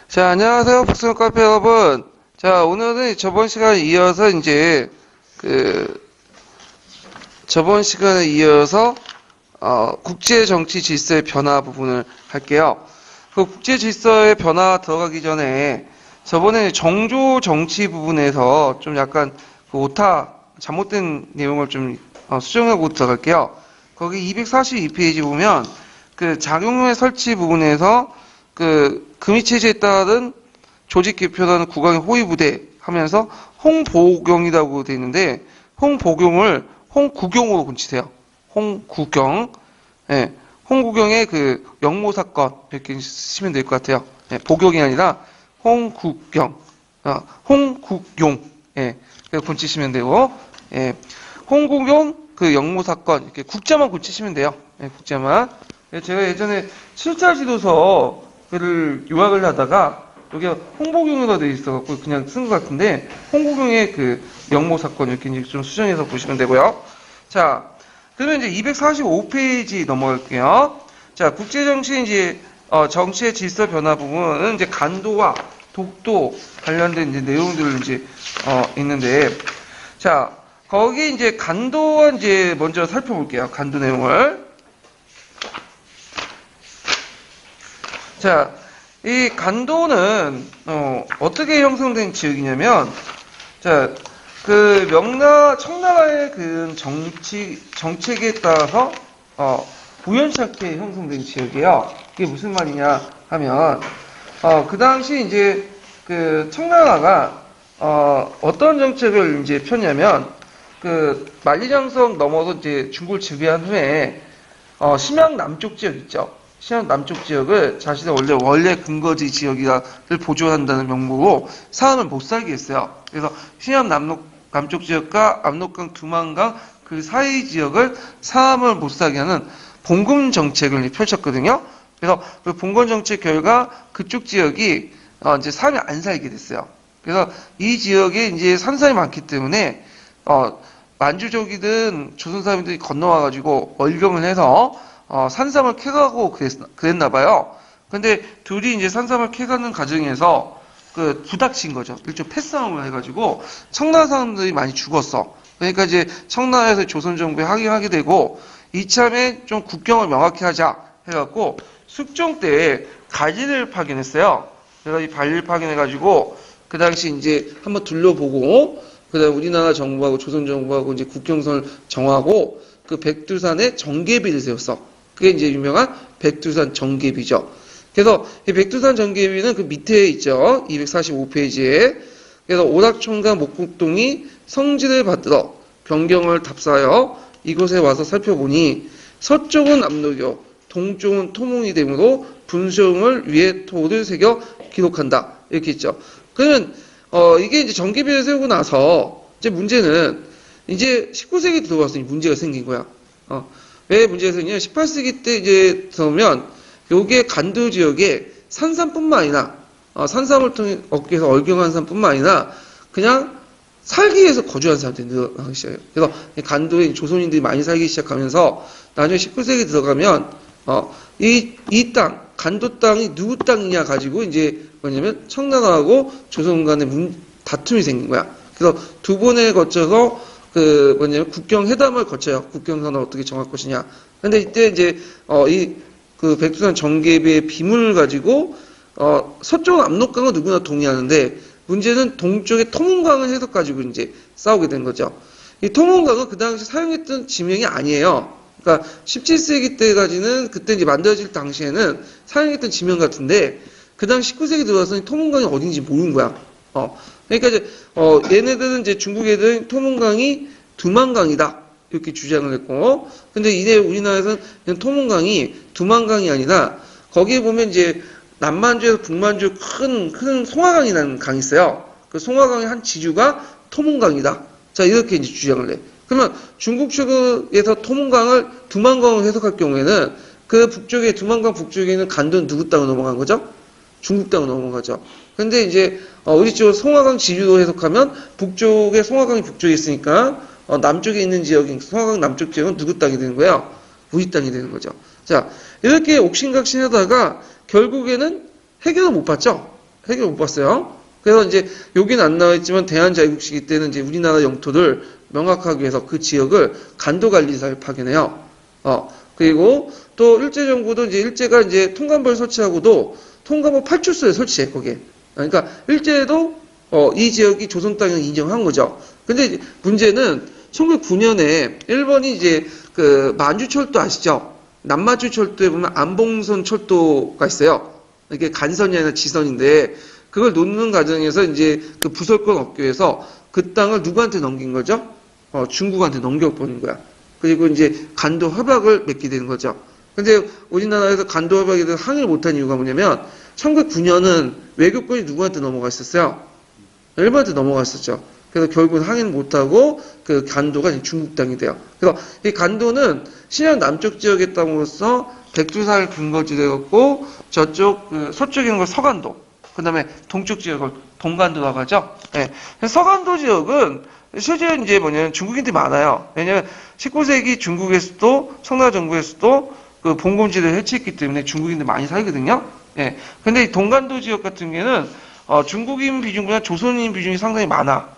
자, 안녕하세요. 복숭아 카페 여러분. 자, 오늘은 저번 시간에 이어서 저번 시간에 이어서, 국제 정치 질서의 변화 부분을 할게요. 그 국제 질서의 변화 들어가기 전에 저번에 정조 정치 부분에서 좀 약간 잘못된 내용을 좀 수정하고 들어갈게요. 거기 242페이지 보면 그 작용의 설치 부분에서 그 금이체제에 따른 조직 개편하는 국왕의 호위부대 하면서 홍보경이라고 되어 있는데 홍보경을 홍구경으로 고치세요. 홍구경. 예. 홍구경의 그 영모 사건 이렇게 쓰시면 될 것 같아요. 예, 보경이 아니라 홍구경. 홍국용. 예. 그래서 고치시면 되고 예. 홍구경 그 영모 사건 이렇게 국자만 고치시면 돼요. 예, 국자만. 예, 제가 예전에 7차 지도서를 요약을 하다가 여기 홍보경으로 되어 있어갖고 그냥 쓴 것 같은데 홍보경의 그 영모 사건 이렇게 이제 좀 수정해서 보시면 되고요. 자, 그러면 이제 245페이지 넘어갈게요. 자, 국제정치 이제 정치의 질서 변화 부분은 이제 간도와 독도 관련된 이제 내용들을 이제 있는데 자, 거기 이제 간도와 이제 먼저 살펴볼게요. 간도 내용을. 자, 이 간도는 어떻게 형성된 지역이냐면 자, 그 청나라의 그 정책에 따라서 우연찮게 형성된 지역이에요. 이게 무슨 말이냐 하면 그 당시 이제 그 청나라가 어떤 정책을 이제 폈냐면 그 만리장성 넘어서 이제 중국을 지배한 후에 심양 남쪽 지역 있죠. 심양 남쪽 지역을 자신의 원래 근거지 지역이를 보존한다는 명목으로 사람을 못 살게 했어요. 그래서 심양 남쪽 지역과 압록강, 두만강 그 사이 지역을 사람을 못 살게 하는 봉건 정책을 펼쳤거든요. 그래서 그 봉건 정책 결과 그쪽 지역이 이제 사람이 안 살게 됐어요. 그래서 이 지역에 이제 산사이 많기 때문에 만주족이든 조선 사람들이 건너와가지고 월경을 해서 산삼을 캐가고 그랬나 봐요. 근데 둘이 이제 산삼을 캐가는 과정에서 그 부닥친 거죠. 일종 패싸움을 해가지고 청나라 사람들이 많이 죽었어. 그러니까 이제 청나라에서 조선 정부에 항의하게 되고 이참에 좀 국경을 명확히 하자 해갖고 숙종 때 관리를 파견했어요. 그래서 이 관리를 파견해가지고 그 당시 이제 한번 둘러보고 그다음 우리나라 정부하고 조선 정부하고 이제 국경선을 정하고 그 백두산에 정계비를 세웠어. 그게 이제 유명한 백두산 정계비죠. 그래서 이 백두산 정계비는 그 밑에 있죠. 245페이지에. 그래서 오락촌과 목국동이 성지를 받들어 변경을 답사하여 이곳에 와서 살펴보니 서쪽은 압록이요 동쪽은 토몽이 되므로 분수령을 위해 토를 새겨 기록한다. 이렇게 있죠. 그러면 이게 이제 정계비를 세우고 나서 이제 문제는 이제 19세기 들어와서 문제가 생긴 거야. 왜 문제가 생기냐면 18세기 때 이제 들어오면 요게 간도 지역에 산삼뿐만 아니라 산삼을 통해 얻기 위해서 얼경한 사람뿐만 아니라 그냥 살기 위해서 거주한 사람들이 늘어나기 시작해요. 그래서 간도에 조선인들이 많이 살기 시작하면서 나중에 19세기 들어가면 이 땅, 간도 땅이 누구 땅이냐 가지고 이제 뭐냐면 청나라하고 조선 간의 다툼이 생긴 거야. 그래서 두 번에 거쳐서 그 뭐냐면 국경 회담을 거쳐요. 국경선을 어떻게 정할 것이냐. 근데 이때 이제 그 백두산 정계비의 빔을 가지고 서쪽 압록강은 누구나 동의하는데 문제는 동쪽의 토문강을 해석 가지고 이제 싸우게 된 거죠. 이 토문강은 그 당시 사용했던 지명이 아니에요. 그러니까 17세기 때까지는 그때 이제 만들어질 당시에는 사용했던 지명 같은데 그 당시 19세기 들어와서 토문강이 어딘지 모르는 거야. 그러니까 이제 얘네들은 이제 중국 애들은 토문강이 두만강이다 이렇게 주장을 했고, 근데 이제 우리나라에서는 그냥 토문강이 두만강이 아니라 거기에 보면 이제 남만주에서 북만주 큰 송화강이라는 강이 있어요. 그 송화강의 한 지주가 토문강이다. 자 이렇게 이제 주장을 해. 그러면 중국 측에서 토문강을 두만강으로 해석할 경우에는 그 북쪽에 두만강 북쪽에 있는 간도는 누구 땅으로 넘어간 거죠? 중국 땅으로 넘어가죠. 근데 이제 우리 쪽 송화강 지주로 해석하면 북쪽에 송화강이 북쪽에 있으니까 남쪽에 있는 지역인 송화강 남쪽 지역은 누구 땅이 되는 거예요? 우리 땅이 되는 거죠. 자 이렇게 옥신각신 하다가 결국에는 해결을 못 받죠. 해결 못 봤어요. 그래서 이제 여기는 안 나와 있지만 대한자유국 시기 때는 이제 우리나라 영토를 명확하게 해서 그 지역을 간도관리사를 파견해요. 그리고 또 일제정부도 이제 일제가 이제 통감부를 설치하고도 통감부 파출소에 설치해, 거기에. 그러니까 일제도 이 지역이 조선 땅을 인정한 거죠. 근데 문제는 1909년에 일본이 이제 그 만주철도 아시죠? 남만주철도에 보면 안봉선 철도가 있어요. 이게 간선이 아니라 지선인데 그걸 놓는 과정에서 이제 그 부설권 얻기 위해서 그 땅을 누구한테 넘긴 거죠? 중국한테 넘겨버린 거야. 그리고 이제 간도 협약을 맺게 되는 거죠. 근데 우리나라에서 간도 협약에 대해서 항의를 못한 이유가 뭐냐면 1909년은 외교권이 누구한테 넘어가 있었어요? 일본한테 넘어가 있었죠. 그래서 결국은 항의는 못하고 그 간도가 이제 중국 땅이 돼요. 그래서 이 간도는 신안 남쪽 지역의 땅으로서 백두산을 근거지대였고 저쪽 그 서쪽에 있는 걸 서간도, 그 다음에 동쪽 지역을 동간도라고 하죠. 예. 서간도 지역은 실제 이제 뭐냐면 중국인들이 많아요. 왜냐면 19세기 중국에서도 청나라 정부에서도 그 봉건지대를 해체했기 때문에 중국인들 많이 살거든요. 예. 근데 이 동간도 지역 같은 경우에는 중국인 비중보다 조선인 비중이 상당히 많아.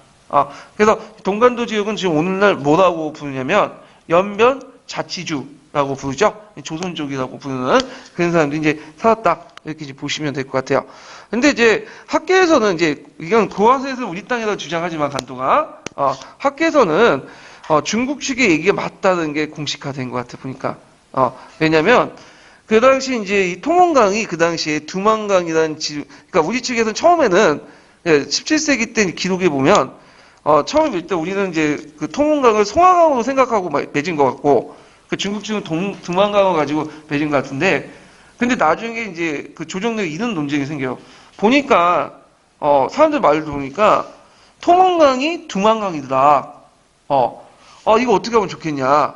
그래서 동간도 지역은 지금 오늘날 뭐라고 부르냐면 연변 자치주라고 부르죠. 조선족이라고 부르는 그런 사람들이 이제 살았다. 이렇게 이제 보시면 될 것 같아요. 근데 이제 학계에서는 이제 이건 교과서에서 우리 땅이라고 주장하지만 간도가 학계에서는 중국 측의 얘기가 맞다는 게 공식화된 것 같아 보니까. 왜냐면 그 당시 이제 이 통원강이 그 당시에 두만강이라는 그러니까 우리 측에서는 처음에는 17세기 때 기록에 보면 처음에 볼 때 우리는 이제 그 통원강을 송화강으로 생각하고 맺은 것 같고 그 중국 측은 두만강을 가지고 맺은 것 같은데 근데 나중에 이제 그 조정래에 이런 논쟁이 생겨요. 보니까 사람들 말을 들으니까 통원강이 두만강이더라. 이거 어떻게 하면 좋겠냐.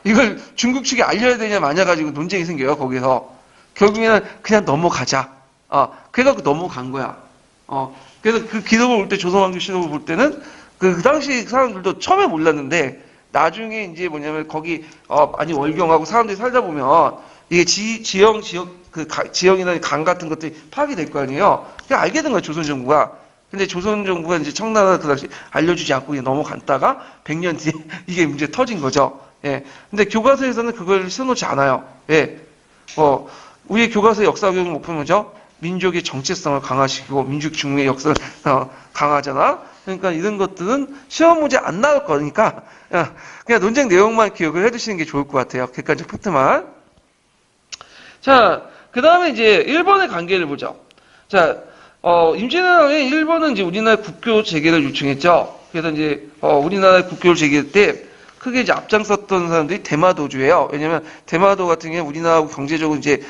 이걸 중국 측에 알려야 되냐 마냐 가지고 논쟁이 생겨요. 거기서 결국에는 그냥 넘어가자. 그래서 넘어간 거야. 그래서 그 기록을 볼 때 조선왕조실록을 볼 때는 그 당시 사람들도 처음에 몰랐는데 나중에 이제 뭐냐면 거기 아니 월경하고 사람들이 살다 보면 이게 지형 지형이나 강 같은 것들이 파악이 될 거 아니에요. 그냥 알게 된 거야 조선 정부가. 근데 조선 정부가 이제 청나라 그 당시 알려주지 않고 그냥 넘어갔다가 100년 뒤에 이게 문제 터진 거죠. 예. 근데 교과서에서는 그걸 써놓지 않아요. 예. 우리 교과서 역사 교육 목표는 뭐죠? 민족의 정체성을 강화시키고 민족 중의 역사를 강화하잖아. 그러니까 이런 것들은 시험 문제 안 나올 거니까 그냥 논쟁 내용만 기억을 해두시는 게 좋을 것 같아요. 객관적 팩트만. 자, 그 다음에 이제 일본의 관계를 보죠. 자, 임진왜란에 일본은 이제 우리나라 국교 재개를 요청했죠. 그래서 이제 우리나라 국교를 재개할 때 크게 이제 앞장섰던 사람들이 대마도주예요. 왜냐면 대마도 같은 경우는 우리나라하고 경제적으로 이제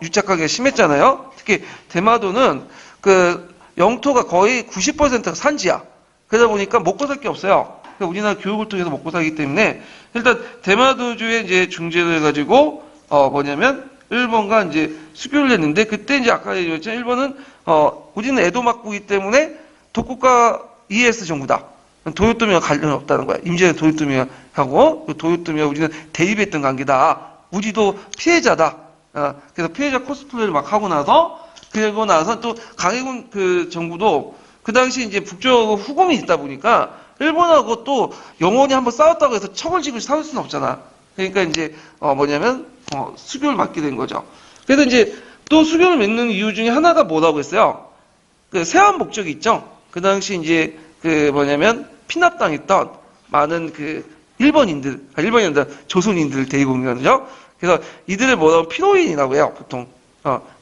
유착하기가 심했잖아요. 특히 대마도는 그 영토가 거의 90%가 산지야. 그러다 보니까 먹고 살 게 없어요. 그러니까 우리나라 교육을 통해서 먹고 살기 때문에 일단 대마도주에 이제 중재를 해가지고 뭐냐면 일본과 이제 수교를 했는데 그때 이제 아까 얘기했죠. 일본은 우리는 에도 막부이기 때문에 독국가 ES 정부다. 도요토미와 관련이 없다는 거야. 임진왜란 도요토미하고 도요토미와 우리는 대립했던 관계다. 우리도 피해자다. 그래서 피해자 코스프레를 막 하고 나서 그리고 나서 또 강해군 그 정부도 그 당시 이제 북쪽 후금이 있다 보니까 일본하고 또 영원히 한번 싸웠다고 해서 처벌직을 싸울 수는 없잖아. 그러니까 이제 뭐냐면 수교를 맡게 된 거죠. 그래서 이제 또 수교를 맺는 이유 중에 하나가 뭐라고 했어요? 그 세환 목적이 있죠. 그 당시 이제 그 뭐냐면 피납당했던 많은 그 일본인들 조선인들 데리고 온 거죠. 그래서 이들을 뭐라고 피로인이라고 해요, 보통.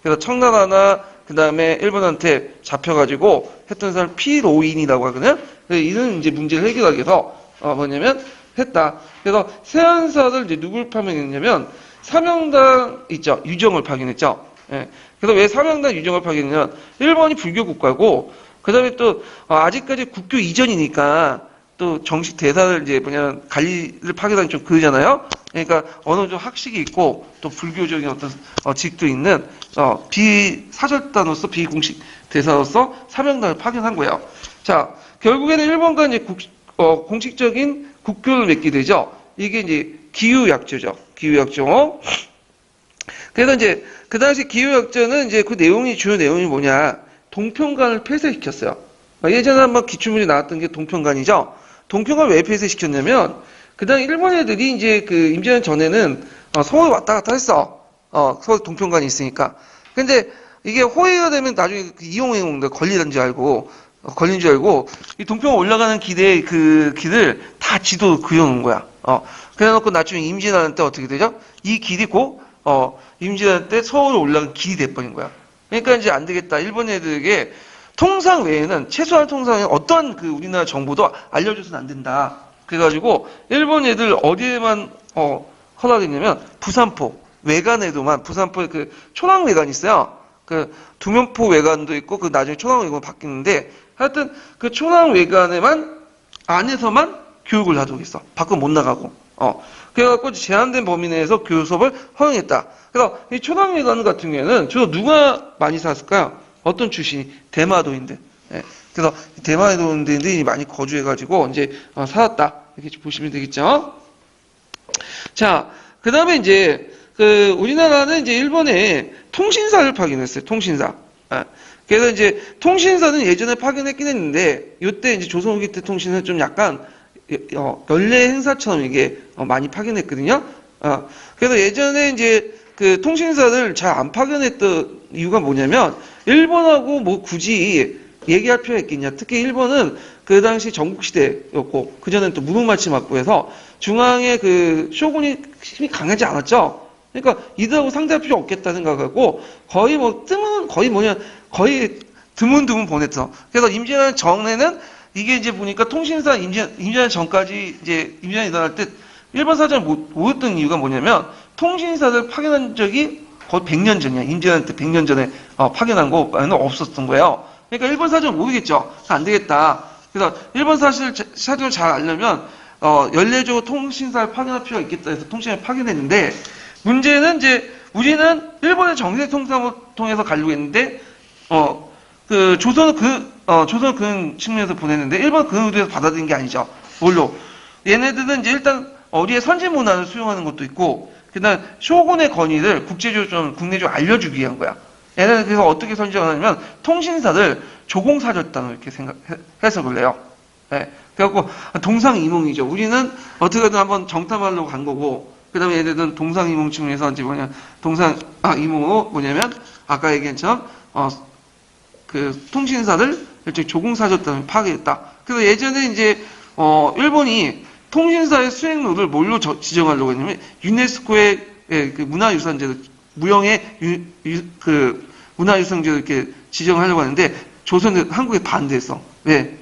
그래서 청나라나 그 다음에 일본한테 잡혀가지고 했던 사람 피로인이라고 하거든요. 그래서 이런 이제 문제를 해결하기 위해서 뭐냐면 했다. 그래서 세안사를 이제 누굴 파견했냐면 사명당 있죠, 유정을 파견했죠. 예. 그래서 왜 사명당 유정을 파견했냐면 일본이 불교 국가고 그 다음에 또 아직까지 국교 이전이니까 또 정식 대사를 이제 뭐냐면 관리를 파견하기 좀 그러잖아요. 그러니까 어느 정도 학식이 있고 또 불교적인 어떤 직도 있는 비사절단으로서 비공식 대사로서 사명당을 파견한 거예요. 자, 결국에는 일본과 이제 공식적인 국교를 맺게 되죠. 이게 이제 기후약조죠. 기후약조. 그래서 이제 그 당시 기후약조는 이제 그 내용이 주요 내용이 뭐냐? 동평관을 폐쇄시켰어요. 예전에 한번 기출문제 나왔던 게 동평관이죠. 동평관 왜 폐쇄시켰냐면, 그 다음 일본 애들이 이제 그 임진왜란 전에는 서울 왔다 갔다 했어. 서울 동평관이 있으니까. 근데 이게 호위가 되면 나중에 그 이용행동들 걸리는 줄 알고, 이 동평 올라가는 길에 그 길을 다 지도 그려놓은 거야. 그래놓고 나중에 임진왜란 때 어떻게 되죠? 이 길이 임진왜란 때 서울 올라간 길이 돼버린 거야. 그러니까 이제 안 되겠다. 일본 애들에게 통상 외에는, 최소한 통상에 어떤 그 우리나라 정보도 알려줘서는 안 된다. 그래가지고, 일본 애들 어디에만, 허락했냐면, 부산포, 외관에도만, 부산포에 그 초랑 외관이 있어요. 그 두면포 외관도 있고, 그 나중에 초랑 외관 바뀌는데, 하여튼 그 초랑 외관에만, 안에서만 교육을 하도록 했어. 밖으로 못 나가고. 그래갖고 제한된 범위 내에서 교육 수업을 허용했다. 그래서 이 초랑 외관 같은 경우에는 주로 누가 많이 샀을까요? 어떤 출신이? 대마도인들. 예. 그래서 대마도인들이 많이 거주해가지고 이제 살았다. 이렇게 보시면 되겠죠. 자, 그 다음에 이제 그 우리나라는 이제 일본에 통신사를 파견했어요. 통신사. 예. 그래서 이제 통신사는 예전에 파견했긴 했는데 이때 이제 조선 후기 때 통신은 좀 약간 연례 행사처럼 이게 많이 파견했거든요. 그래서 예전에 이제 그 통신사를 잘 안 파견했던 이유가 뭐냐면 일본하고 뭐 굳이 얘기할 필요가 있겠냐. 특히 일본은 그 당시 전국시대였고 그전엔 또 무역마치 맞고 해서 중앙에 그 쇼군이 힘이 강하지 않았죠. 그러니까 이들하고 상대할 필요 없겠다 생각하고 거의 드문드문 보냈어. 그래서 임진왜란 전에는 이게 이제 보니까 통신사 임진왜란 전까지 이제 임진왜란이 일어날 때 일본 사전을 못 보였던 이유가 뭐냐면 통신사를 파견한 적이 거의 100년 전이야. 임진왜란 때 100년 전에 파견한 거는 없었던 거예요. 그러니까 일본 사전을 모르겠죠. 안 되겠다. 그래서 일본 사전을 잘 알려면 연례적으로 통신사를 파견할 필요가 있겠다 해서 통신사를 파견했는데 문제는 이제 우리는 일본의 정세 통상을 통해서 가려고 했는데 조선은 그런 측면에서 보냈는데 일본은 그런 의도에서 받아들인 게 아니죠. 뭘로? 얘네들은 이제 일단 어디에 선진 문화를 수용하는 것도 있고 그다음 쇼군의 권위를 국내적으로 알려주기 위한 거야. 얘네는 그래서 어떻게 선정하냐면 통신사를 조공사절단으로 이렇게 해석을 해요. 네. 그래갖고 동상이몽이죠. 우리는 어떻게든 한번 정탐하려고 간 거고 그다음에 얘네들은 동상이몽 측면에서 이제 이몽은 뭐냐면 아까 얘기한 것처럼 그 통신사를 일종의 조공사절단을 파괴했다. 그래서 예전에 이제 일본이 통신사의 수행로를 뭘로 지정하려고 했냐면 유네스코의 그 문화유산제로 무형의 그 문화유산제로 이렇게 지정하려고 하는데 조선은 한국에 반대했어. 왜?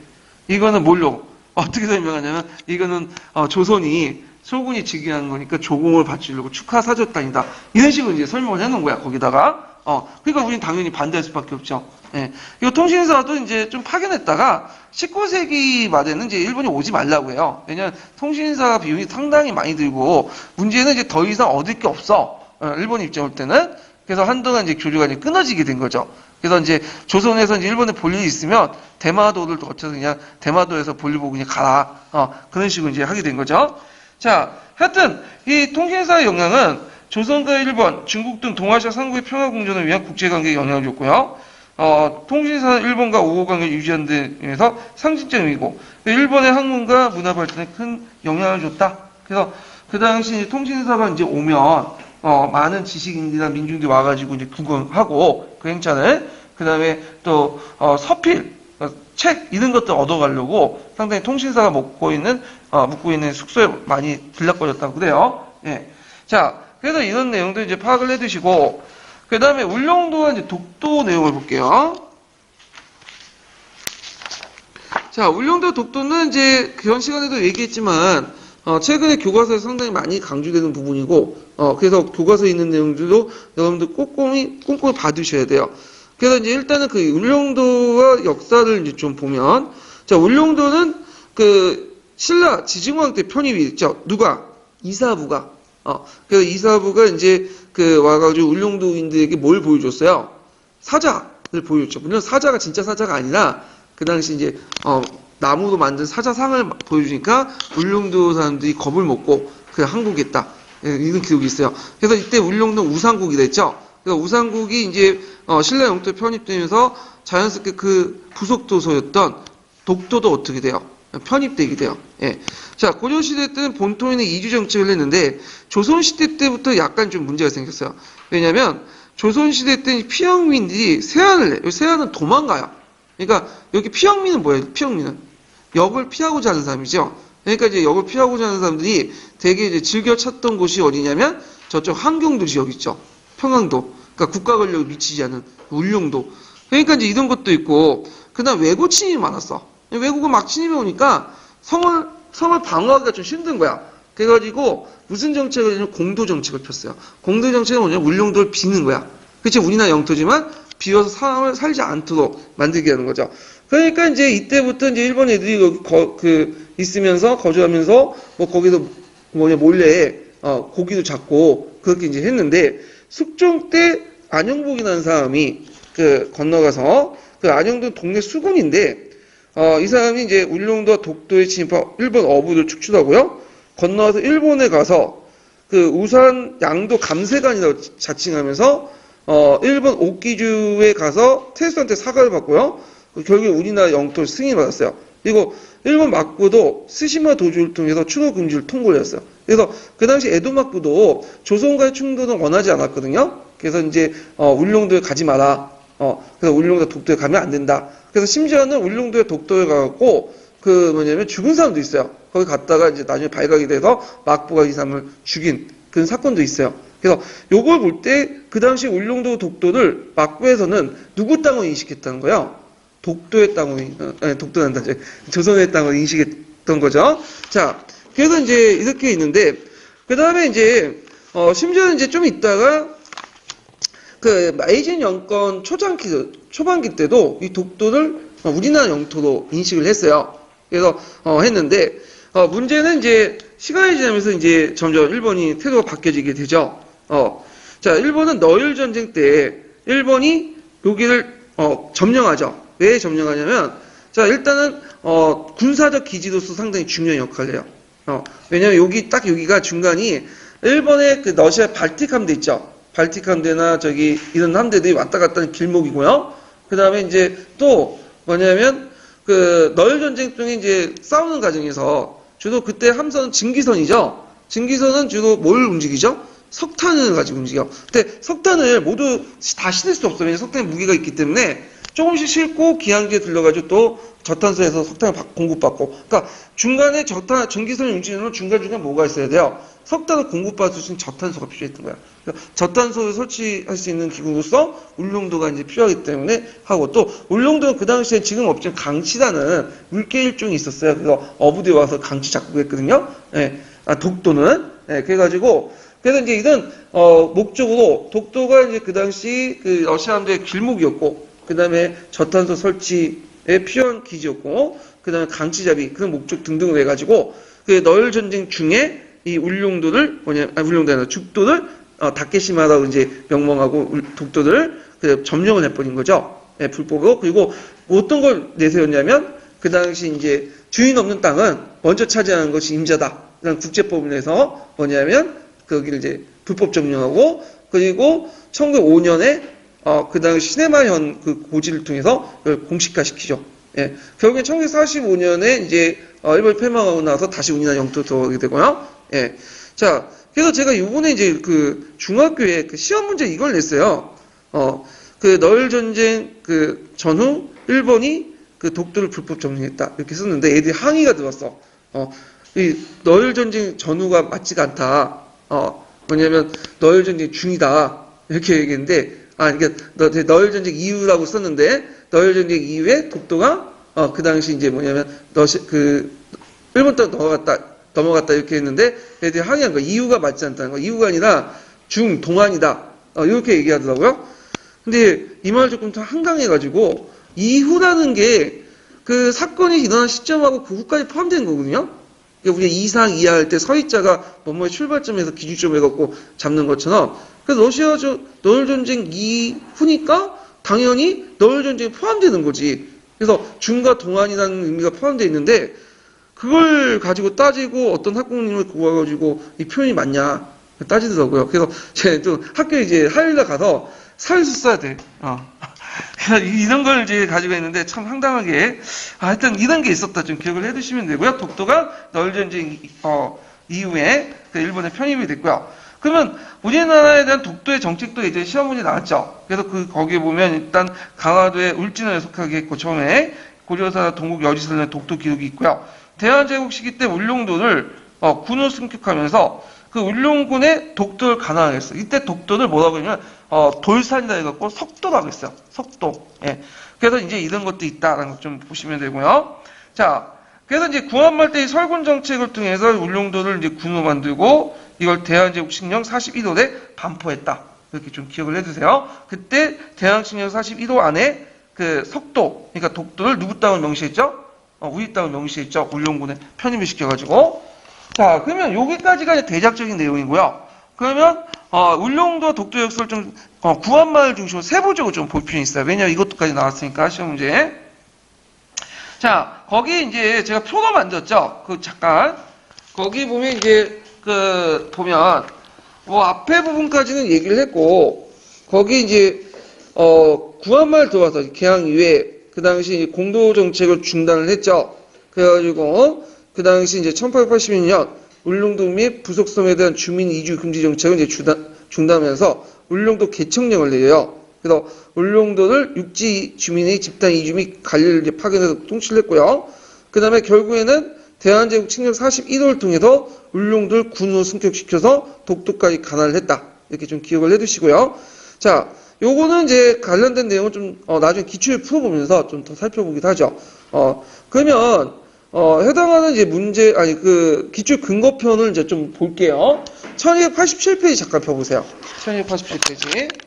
이거는 뭘로 어떻게 설명하냐면 이거는 조선이 소군이 즉위한 거니까 조공을 바치려고 축하사절단이다. 이런 식으로 이제 설명을 해놓은 거야 거기다가. 그러니까 우린 당연히 반대할 수밖에 없죠. 예. 이거 통신사도 이제 좀 파견했다가 19세기 말에는 이제 일본이 오지 말라고 해요. 왜냐면 통신사 비용이 상당히 많이 들고 문제는 이제 더 이상 얻을 게 없어. 일본 입장 올 때는. 그래서 한동안 이제 교류가 이제 끊어지게 된 거죠. 그래서 이제 조선에서 이제 일본에 볼 일이 있으면 대마도를 거쳐서 그냥 대마도에서 볼일 보고 그냥 가라. 그런 식으로 이제 하게 된 거죠. 자, 하여튼 이 통신사의 영향은 조선과 일본, 중국 등 동아시아 상국의 평화 공존을 위한 국제관계에 영향을 줬고요. 통신사 일본과 우호 관계를 유지하는 데에서 상징적 의미고 일본의 학문과 문화 발전에 큰 영향을 줬다. 그래서 그 당시 통신사가 이제 오면 많은 지식인들이나 민중들이 와가지고 이제 구경하고 그 행차를 그 다음에 또 서필 책 이런 것들 얻어가려고 상당히 통신사가 묵고 있는 숙소에 많이 들락거렸다고 그래요. 예. 자, 그래서 이런 내용도 이제 파악을 해두시고 그 다음에 울릉도와 이제 독도 내용을 볼게요. 자, 울릉도 독도는 이제 그런 시간에도 얘기했지만 최근에 교과서에 상당히 많이 강조되는 부분이고 그래서 교과서에 있는 내용들도 여러분들 꼼꼼히 봐두셔야 돼요. 그래서 이제 일단은 그 울릉도와 역사를 이제 좀 보면 자, 울릉도는 그 신라 지증왕 때 편입이 있죠. 누가? 이사부가. 그래서 이사부가 이제 그 와가지고 울릉도인들에게 뭘 보여줬어요? 사자를 보여줬죠. 물론 사자가 진짜 사자가 아니라 그 당시 이제 나무로 만든 사자상을 보여주니까 울릉도 사람들이 겁을 먹고 그냥 항복했다. 이런 기록이 있어요. 그래서 이때 울릉도 우상국이 됐죠. 그래서 우상국이 이제 신라 영토에 편입되면서 자연스럽게 그 부속도서였던 독도도 어떻게 돼요? 편입되게 돼요. 예. 자, 고려시대 때는 본토에는 이주 정책을 했는데 조선시대 때부터 약간 좀 문제가 생겼어요. 왜냐면 조선시대 때는 피영민들이 세안을 해. 세안은 도망가요. 그러니까 여기 피영민은 뭐예요? 피영민은 역을 피하고자 하는 사람이죠. 그러니까 이제 역을 피하고자 하는 사람들이 되게 이제 즐겨 찾던 곳이 어디냐면 저쪽 한경도 지역 있죠. 평안도. 그러니까 국가 권력이 미치지 않은 울릉도. 그러니까 이제 이런 것도 있고, 그다음 외고 침입이 많았어. 외국은 막 침입해 오니까 성을 방어하기가 좀 힘든 거야. 그래가지고 무슨 정책을 했냐면 공도 정책을 폈어요. 공도 정책은 뭐냐면 울릉도를 비는 거야. 그치, 우리나라 영토지만 비워서 사람을 살지 않도록 만들게 하는 거죠. 그러니까 이제 이때부터 이제 일본 애들이 여기 있으면서 거주하면서 뭐 거기서 몰래 고기도 잡고 그렇게 이제 했는데, 숙종 때 안영복이라는 사람이 건너가서 안영도 동네 수군인데 이 사람이 이제 울릉도와 독도에 진입한 일본 어부를 축출하고요. 건너와서 일본에 가서 우산 양도 감세관이라고 자칭하면서 일본 옥기주에 가서 태수한테 사과를 받고요. 결국에 우리나라 영토를 승인받았어요. 그리고 일본 막부도 스시마 도주를 통해서 추노 금지를 통보를 했어요. 그래서 그 당시 에도 막부도 조선과의 충돌은 원하지 않았거든요. 그래서 이제 울릉도에 가지 마라. 그래서 울릉도 독도에 가면 안 된다. 그래서 심지어는 울릉도에 독도에 가고 죽은 사람도 있어요. 거기 갔다가 이제 나중에 발각이 돼서 막부가 이 사람을 죽인 그런 사건도 있어요. 그래서 요걸 볼 때 그 당시 울릉도 독도를 막부에서는 누구 땅으로 인식했다는 거예요? 독도의 땅으로, 독도난다. 조선의 땅으로 인식했던 거죠. 자, 그래서 이제 이렇게 있는데, 그 다음에 이제, 심지어는 이제 좀 있다가, 메이진 영권 초반기 때도 이 독도를 우리나라 영토로 인식을 했어요. 그래서, 했는데, 문제는 이제, 시간이 지나면서 이제 점점 일본이 태도가 바뀌어지게 되죠. 자, 일본은 너일 전쟁 때, 일본이 여기를, 점령하죠. 왜 점령하냐면, 자, 일단은, 군사적 기지로서 상당히 중요한 역할을 해요. 왜냐면 여기가 중간이, 일본의 러시아 발틱 함대 있죠. 발틱 함대나 이런 함대들이 왔다 갔다 하는 길목이고요. 그 다음에 이제 또, 뭐냐면, 너일 전쟁 중에 이제 싸우는 과정에서, 주로 그때 함선은 증기선이죠. 증기선은 주로 뭘 움직이죠? 석탄을 가지고 움직여. 근데 석탄을 모두 다 실을 수 없어요. 왜냐면 석탄에 무게가 있기 때문에 조금씩 싣고 기항지에 들러가지고 또 저탄소에서 석탄을 공급받고. 그러니까 중간에 전기선이 움직이려면 중간중간 뭐가 있어야 돼요? 석탄을 공급받을 수 있는 저탄소가 필요했던 거야. 그러니까 저탄소를 설치할 수 있는 기구로서 울릉도가 이제 필요하기 때문에 하고, 또 울릉도는 그 당시에 지금 없지만 강치라는 물개 일종이 있었어요. 그래서 어부들이 와서 강치 잡고 그랬거든요. 예. 독도는. 예. 그래서 이제 이런 목적으로 독도가 이제 그 당시 러시아 함대의 길목이었고, 그 다음에 저탄소 설치에 필요한 기지였고, 그 다음에 강치잡이 그런 목적 등등을 해가지고 너일 전쟁 중에 이 울릉도를 울릉도 아니라 죽도를 다케시마라고 이제 명명하고 독도를 점령을 해버린 거죠. 예, 불법으로. 그리고 어떤 걸 내세웠냐면 그 당시 이제 주인 없는 땅은 먼저 차지하는 것이 임자다. 이런 국제법을 내서 거기를 이제 불법 점령하고, 그리고 1905년에 그 당시 시네마현 고지를 통해서 그걸 공식화시키죠. 예. 결국엔 1945년에 이제 일본이 패망하고 나서 다시 우리나라 영토로 들어가게 되고요. 예. 자, 그래서 제가 이번에 이제 중학교에 시험 문제 이걸 냈어요. 너일 전쟁 전후 일본이 독도를 불법 점령했다. 이렇게 썼는데 애들이 항의가 들었어. 이 너일 전쟁 전후가 맞지가 않다. 뭐냐면 너일 전쟁 중이다. 이렇게 얘기했는데, 그러니까 너일 전쟁 이후라고 썼는데, 너일 전쟁 이후에 독도가 그 당시 이제 일본 땅 넘어갔다 이렇게 했는데, 애들이 항의한 거야. 이유가 맞지 않다는 거. 이유가 아니라 동안이다. 이렇게 얘기하더라고요. 근데 이 말 조금 더 한강해가지고, 이후라는 게 사건이 일어난 시점하고 그 후까지 포함되는 거거든요. 그러니까 우리가 이상 이하할 때 서희자가 뭐뭐의 출발점에서 기준점 해갖고 잡는 것처럼, 그래서 러시아 너일 전쟁 이후니까 당연히 너일 전쟁에 포함되는 거지. 그래서 중과 동안이라는 의미가 포함되어 있는데, 그걸 가지고 따지고 어떤 학부모님을 구해가지고 이 표현이 맞냐 따지더라고요. 그래서 제가 또 학교에 이제 화요일날 가서 사회수 써야 돼. 그래서 이런 걸 이제 가지고 있는데 참 황당하게 하여튼 이런 게 있었다 좀 기억을 해두시면 되고요. 독도가 널전쟁 이후에 그 일본에 편입이 됐고요. 그러면 우리나라에 대한 독도의 정책도 이제 시험 문제 나왔죠. 그래서 거기에 보면 일단 강화도의 울진을 속하게 했고 처음에 고려사 동국 여지선의 독도 기록이 있고요. 대한제국 시기 때 울릉도를 군으로 승격하면서 그 울릉군의 독도를 간화하겠어. 이때 독도를 뭐라고 하냐면 돌산이라 해갖고 석도라고 했어요. 석도. 예. 그래서 이제 이런 것도 있다라는 것 좀 보시면 되고요. 자, 그래서 이제 구한말 때 설군 정책을 통해서 울릉도를 이제 군으로 만들고 이걸 대한제국 칙령 41호에 반포했다. 이렇게 좀 기억을 해두세요. 그때 대한칙령 41호 안에 그 석도, 그러니까 독도를 누구 땅을 명시했죠? 우리 땅을 명시했죠. 울릉군에 편입을 시켜가지고. 자, 그러면 여기까지가 이제 대략적인 내용이고요. 그러면 울릉도 독도 역사를 좀 구한말 중심으로 세부적으로 좀 볼 필요는 있어요. 왜냐면 이것도까지 나왔으니까 시험 문제. 자, 거기 이제 제가 표가 만들었죠. 잠깐 거기 보면 이제 보면 뭐 앞에 부분까지는 얘기를 했고 거기 이제 구한말 들어와서 개항 이후에 그 당시 공도 정책을 중단을 했죠. 그래가지고 그 당시 이제 1882년 울릉도 및 부속섬에 대한 주민 이주 금지 정책을 이제 중단하면서 울릉도 개청령을 내려요. 그래서 울릉도를 육지 주민의 집단 이주 및 관리를 이제 파견해서 통치를 했고요. 그 다음에 결국에는 대한제국 칙령 41호를 통해서 울릉도를 군으로 승격시켜서 독도까지 간화를 했다. 이렇게 좀 기억을 해두시고요. 자, 요거는 이제 관련된 내용을 좀 나중에 기출을 풀어보면서 좀 더 살펴보기도 하죠. 그러면 해당하는 이제 문제 기출 근거편을 이제 좀 볼게요. 1287페이지 잠깐 펴보세요. 1287페이지.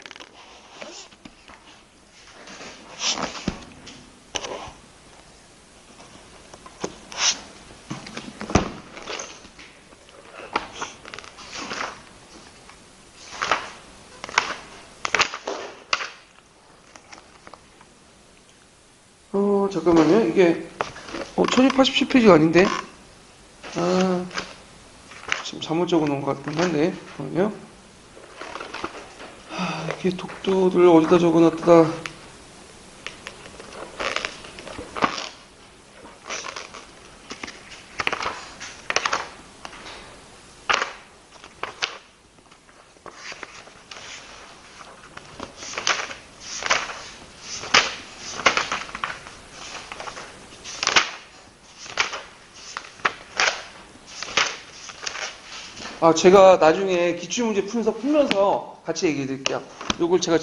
잠깐만요. 이게 1287페이지가 아닌데. 지금 잘못 적어놓은 것 같긴 한데. 잠깐만요. 이게 독도를 어디다 적어놨다. 제가 나중에 기출문제 풀면서 같이 얘기해 드릴게요. 요걸 제가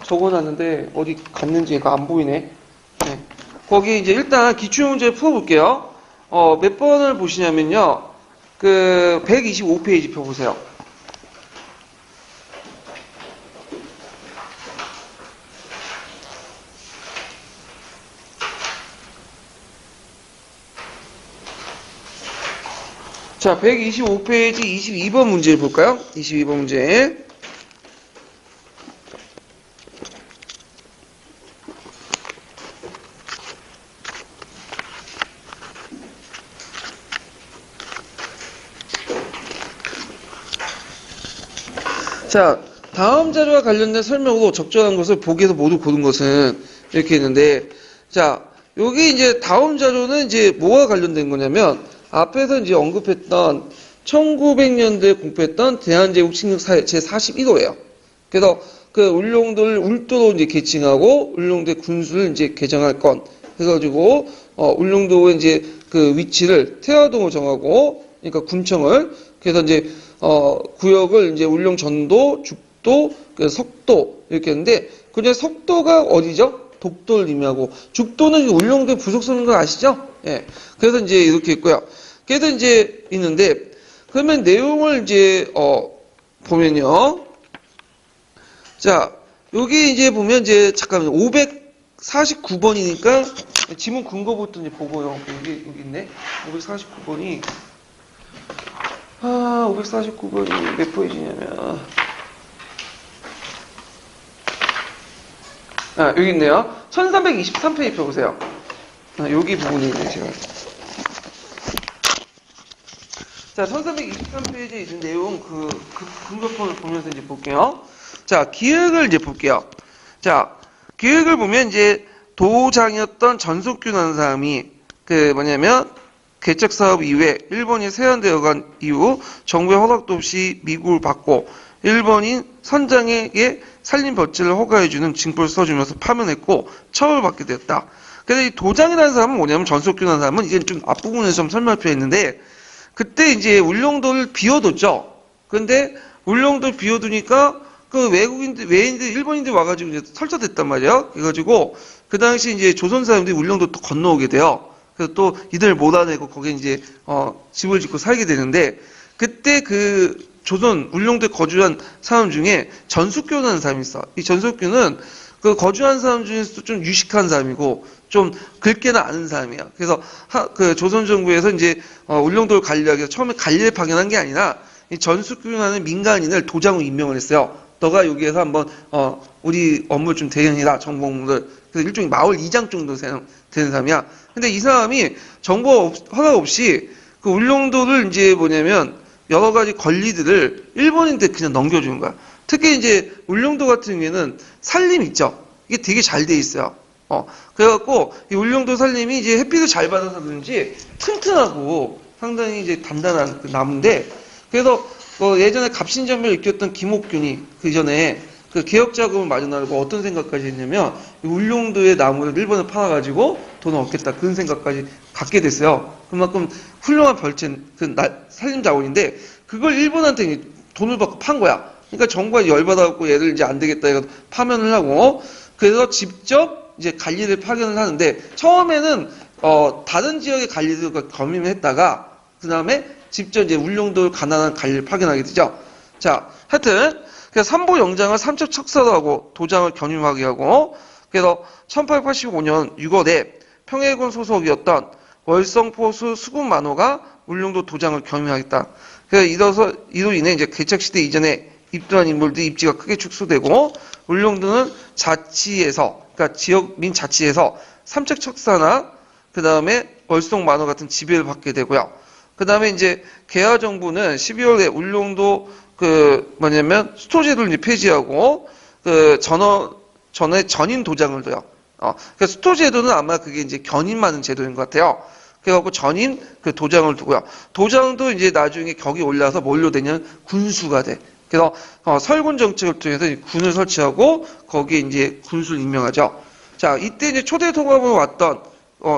적어놨는데 어디 갔는지 안 보이네. 네. 거기 이제 일단 기출문제 풀어볼게요. 몇 번을 보시냐면요. 125페이지 펴보세요. 자, 125페이지 22번 문제 볼까요? 22번 문제. 자, 다음 자료와 관련된 설명으로 적절한 것을 보기에서 모두 고른 것은 이렇게 있는데, 자, 여기 이제 다음 자료는 이제 뭐와 관련된 거냐면, 앞에서 이제 언급했던 1900년대에 공표했던 대한제국 칙령 제41호예요. 그래서 울릉도를 울도로 이제 개칭하고 울릉도의 군수를 이제 개정할 건 해가지고 울릉도의 이제 위치를 태화동으로 정하고 그러니까 군청을 그래서 이제 구역을 이제 울릉 전도, 죽도, 석도 이렇게 했는데 그중에 석도가 어디죠? 독도를 의미하고 죽도는 울릉도의 부속섬인 거 아시죠? 예. 그래서 이제 이렇게 있고요. 그래서 이제 있는데 그러면 내용을 이제 보면요. 자, 여기 이제 보면 이제 잠깐만요. 549번이니까 지문 근거부터 이제 보고요. 여기 있네. 549번이 549번이 몇 페이지냐면 여기 있네요. 1323페이지 펴보세요. 여기 부분이 있네, 제가. 자, 1323페이지에 있는 내용, 근거편을 보면서 이제 볼게요. 자, 기획을 이제 볼게요. 자, 기획을 보면 이제 도장이었던 전속규라는 사람이 그 뭐냐면 개척 사업 이후에 일본이 세안되어 간 이후 정부의 허락도 없이 미국을 받고 일본인 선장에게 산림 벼슬을 허가해주는 징표를 써주면서 파면했고 처벌받게 되었다. 그래서 이 도장이라는 사람은 뭐냐면 전속규라는 사람은 이제 좀 앞부분에서 좀 설명할 필요가 있는데 그때 이제 울릉도를 비워뒀죠. 근데 울릉도를 비워두니까 그 외인들, 일본인들 와가지고 이제 설치됐단 말이에요. 그래가지고 그 당시 이제 조선 사람들이 울릉도 또 건너오게 돼요. 그래서 또 이들 몰아내고 거기에 이제 집을 짓고 살게 되는데 그때 그 조선 울릉도에 거주한 사람 중에 전숙교라는 사람이 있어. 이 전숙교는 그 거주한 사람 중에서도 좀 유식한 사람이고 좀 긁게나 아는 사람이야. 그래서 그 조선 정부에서 이제 울릉도를 관리하기 위해서 처음에 관리를 파견한 게 아니라 이 전숙교라는 민간인을 도장으로 임명을 했어요. 너가 여기에서 한번 우리 업무를 좀 대행해라, 정보 업무를. 그래서 일종의 마을 이장 정도 되는 사람이야. 근데 이 사람이 정보 허락 없이 그 울릉도를 이제 뭐냐면 여러 가지 권리들을 일본인한테 그냥 넘겨주는 거야. 특히 이제 울릉도 같은 경우에는 산림 있죠. 이게 되게 잘 돼 있어요. 그래갖고 이 울릉도 산림이 이제 햇빛을 잘 받아서 그런지 튼튼하고 상당히 이제 단단한 그 나무인데 그래서 예전에 갑신전멸을 일으켰던 김옥균이 그 전에 그 개혁 자금을 마련하려고 어떤 생각까지 했냐면 울릉도의 나무를 일본에 팔아가지고 돈을 얻겠다 그런 생각까지 갖게 됐어요. 그만큼 훌륭한 별채 그 산림 자원인데 그걸 일본한테 돈을 받고 판 거야. 그러니까 정부가 열받아갖고 얘를 이제 안 되겠다 해서 파면을 하고 그래서 직접 이제 관리를 파견을 하는데 처음에는 다른 지역의 관리들과 겸임을 했다가 그 다음에 직접 이제 울릉도 가난한 관리를 파견하게 되죠. 자, 하여튼 그래서 삼보 영장을 삼척 척사도 하고 도장을 겸임하게 하고 그래서 1885년 6월에 평해군 소속이었던 월성포수 수군만호가 울릉도 도장을 겸임하겠다. 그래서 이로 인해 이제 개척시대 이전에 입도한 인물들이 입지가 크게 축소되고 울릉도는 자치에서 그러니까 지역민 자치에서 삼척 척사나 그 다음에 월성만호 같은 지배를 받게 되고요. 그 다음에 이제 개화 정부는 12월에 울릉도 수토제도를 이제 폐지하고 전에 전인 도장을 둬요. 그래서 수토제도는 아마 그게 이제 견인많은 제도인 것 같아요. 그래갖고 전인 그 도장을 두고요. 도장도 이제 나중에 격이 올라서 뭘로 되냐면 군수가 돼. 그래서 설군 정책을 통해서 군을 설치하고 거기에 이제 군수를 임명하죠. 자, 이때 이제 초대 통합을 왔던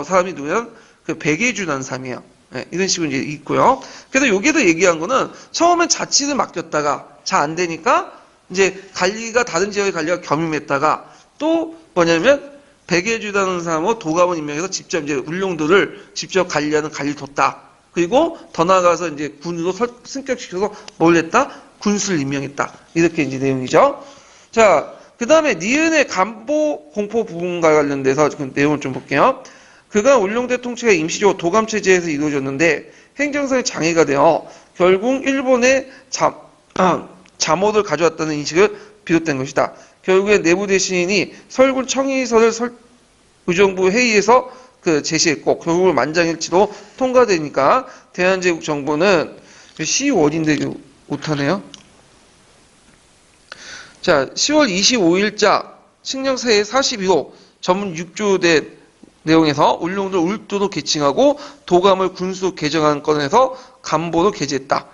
사람이 누구냐면 그 백예주라는 사람이에요. 네, 이런 식으로 이제 있고요. 그래서 여기도 얘기한 거는 처음엔 자치를 맡겼다가 잘 안 되니까 이제 관리가 다른 지역의 관리가 겸임했다가 또 뭐냐면 백예주라는 사람을 도감을 임명해서 직접 이제 울릉도를 직접 관리하는 관리를 뒀다. 그리고 더 나아가서 이제 군으로 승격시켜서 뭘 했다? 군수를 임명했다. 이렇게 이제 내용이죠. 자, 그 다음에 니은의 간보 공포 부분과 관련돼서 그 내용을 좀 볼게요. 그간 울릉도 통치가 임시적으로 도감체제에서 이루어졌는데 행정상의 장애가 되어 결국 일본의 잠호를 가져왔다는 인식을 비롯된 것이다. 결국에 내부 대신인이 설군 청의서를 의정부 회의에서 제시했고 결국 만장일치로 통과되니까 대한제국 정부는 C1인데 못하네요. 자, 10월 25일자 칙령사의 42호 전문 6조 된 내용에서 울릉도 울도로 개칭하고 도감을 군수 개정한 건에서 간보로 개제했다.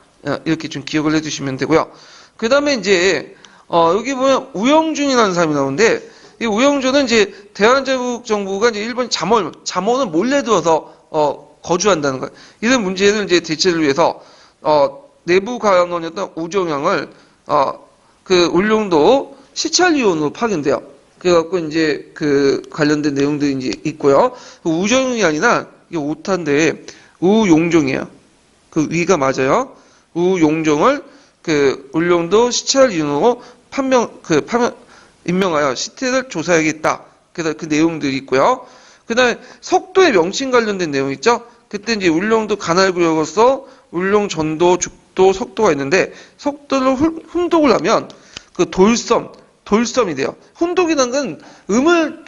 이렇게 좀 기억을 해주시면 되고요. 그 다음에 이제 여기 보면 우영준이라는 사람이 나오는데 이 우영준은 이제 대한제국 정부가 이제 일본 잠원을 몰래 두어서 거주한다는 거예요. 이런 문제를 이제 대체를 위해서 내부 관원이었던 우정영을 그 울릉도 시찰위원으로 파견돼요. 그래갖고 이제 그 관련된 내용들이 이제 있고요. 그 우정용이 아니라 이게 오타인데 우용종이에요. 그 위가 맞아요. 우용종을 그 울릉도 시찰위원으로 임명하여 시태를 조사하겠다. 그래서 그 내용들이 있고요. 그다음에 석도의 명칭 관련된 내용 있죠. 그때 이제 울릉도 관할구역으로서 울릉 전도, 죽도, 석도가 있는데 석도를 훈독을 하면 그 돌섬이 돼요. 훈독이라는 건 음을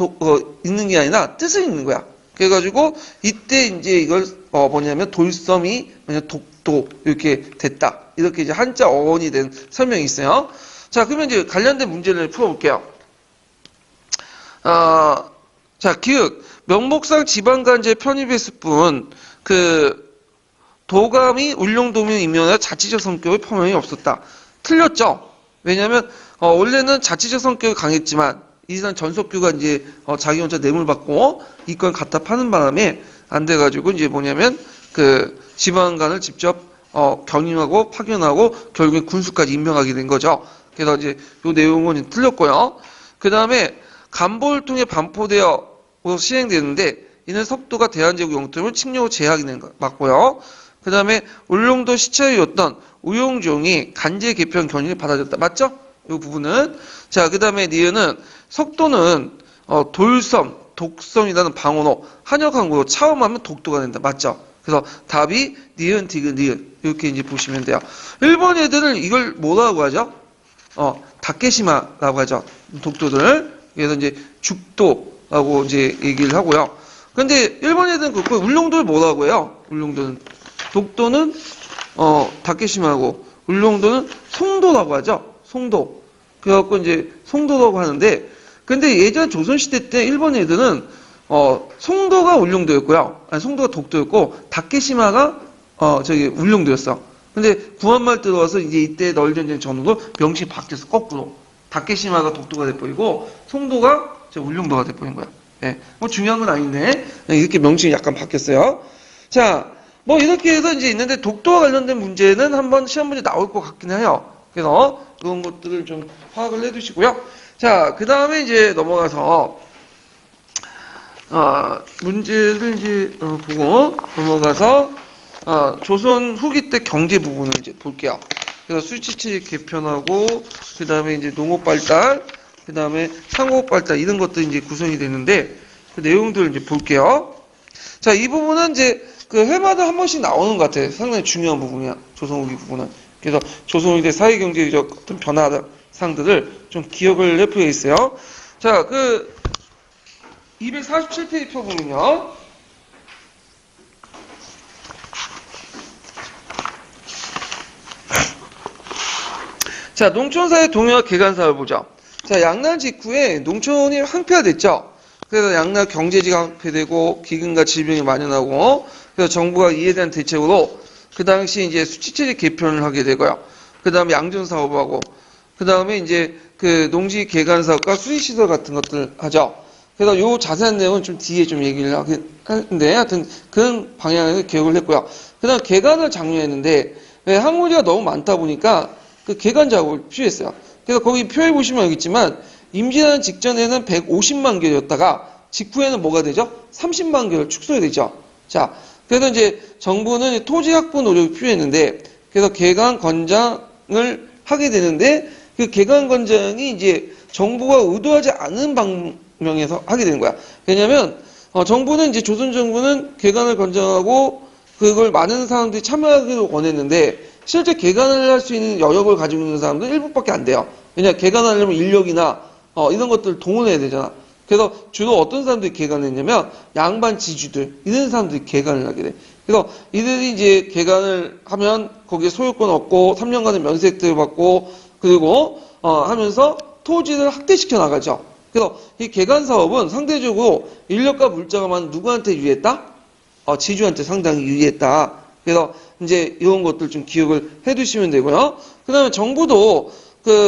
읽는 게 아니라 뜻을 읽는 거야. 그래가지고 이때 이제 이걸 뭐냐면 돌섬이 독도 이렇게 됐다. 이렇게 이제 한자 어원이 된 설명이 있어요. 자, 그러면 이제 관련된 문제를 풀어볼게요. 자, 기역. 명목상 지방간제 편입했을 뿐, 도감이 울릉도민 임명하여 자치적 성격의 표명이 없었다. 틀렸죠? 왜냐면, 원래는 자치적 성격이 강했지만, 이상 전석규가 이제, 자기 혼자 뇌물 받고, 이권 갖다 파는 바람에, 안 돼가지고, 이제 뭐냐면, 지방간을 직접, 경임하고, 파견하고, 결국에 군수까지 임명하게 된 거죠. 그래서 이제, 요 내용은 틀렸고요. 그 다음에, 간보를 통해 반포되어 시행되는데, 이는 석도가 대한제국 영토를 칙령으로 제약이 된 거 맞고요. 그 다음에 울릉도 시찰이었던 우용종이 간제 개편 견인을 받아줬다. 맞죠? 이 부분은. 자, 그 다음에 니은은 석도는 돌섬, 독섬이라는 방언어, 한역항구로 차음하면 독도가 된다. 맞죠? 그래서 답이 니은, 디귿, 니은 이렇게 이제 보시면 돼요. 일본 애들은 이걸 뭐라고 하죠? 다케시마라고 하죠. 독도들. 그래서 이제 죽도라고 이제 얘기를 하고요. 근데 일본 애들은 그렇고 울릉도를 뭐라고 해요? 울릉도는 독도는 다케시마고 울릉도는 송도라고 하죠. 송도. 그래갖고 이제 송도라고 하는데 근데 예전 조선시대 때 일본 애들은 송도가 울릉도였고요. 아니 송도가 독도였고 다케시마가 울릉도였어. 근데 구한말 들어와서 이제 이때 널전쟁 전후로 명칭이 바뀌었어. 거꾸로. 다케시마가 독도가 돼버리고 송도가 울릉도가 돼버린 거야. 예. 뭐 중요한 건 아닌데 이렇게 명칭이 약간 바뀌었어요. 자, 뭐 이렇게 해서 이제 있는데 독도와 관련된 문제는 한번 시험 문제 나올 것 같긴 해요. 그래서 그런 것들을 좀 파악을 해두시고요. 자, 그 다음에 이제 넘어가서 문제를 이제 보고 넘어가서 조선 후기 때 경제 부분을 이제 볼게요. 그래서 수지체제 개편하고 그 다음에 이제 농업 발달, 그 다음에 상업 발달 이런 것들이 이제 구성이 되는데 그 내용들을 이제 볼게요. 자, 이 부분은 이제 해마다 한 번씩 나오는 것 같아요. 상당히 중요한 부분이야. 조선 후기 부분은. 그래서 조선 후기 때 사회 경제적 어떤 변화 사항들을 좀 기억을 할 필요가 있어요. 자, 247페이지 펴보면요. 자, 농촌사회 동요와 개간사를 보죠. 자, 양날 직후에 농촌이 황폐화됐죠. 그래서 양날 경제지가 황폐되고 기근과 질병이 만연하고 그래서 정부가 이에 대한 대책으로 그 당시 이제 수치체제 개편을 하게 되고요. 그 다음에 양전 사업을 하고 그 다음에 이제 농지 개간 사업과 수리시설 같은 것들 하죠. 그래서 요 자세한 내용은 좀 뒤에 좀 얘기를 하는데 하여튼 그런 방향에서 개혁을 했고요. 그 다음 개간을 장려했는데 왜 항구지가 너무 많다 보니까 개간 작업을 필요했어요. 그래서 거기 표에 보시면 알겠지만 임진왜란 직전에는 150만 개였다가 직후에는 뭐가 되죠? 30만 개를 축소가 되죠. 자, 그래서 이제 정부는 토지 확보 노력이 필요했는데 그래서 개간 권장을 하게 되는데 그 개간 권장이 이제 정부가 의도하지 않은 방면에서 하게 되는 거야. 왜냐면 정부는 이제 조선 정부는 개간을 권장하고 그걸 많은 사람들이 참여하기를 원했는데 실제 개간을 할 수 있는 여력을 가지고 있는 사람들은 일부밖에 안 돼요. 왜냐 개간하려면 인력이나 이런 것들을 동원해야 되잖아. 그래서 주로 어떤 사람들이 개간을 했냐면 양반 지주들 이런 사람들이 개간을 하게 돼. 그래서 이들이 이제 개간을 하면 거기에 소유권 얻고 3년간의 면세액들을 받고 그리고 하면서 토지를 확대시켜 나가죠. 그래서 이 개간 사업은 상대적으로 인력과 물자가만 누구한테 유리했다? 지주한테 상당히 유리했다. 그래서 이제 이런 것들 좀 기억을 해두시면 되고요. 그 다음에 정부도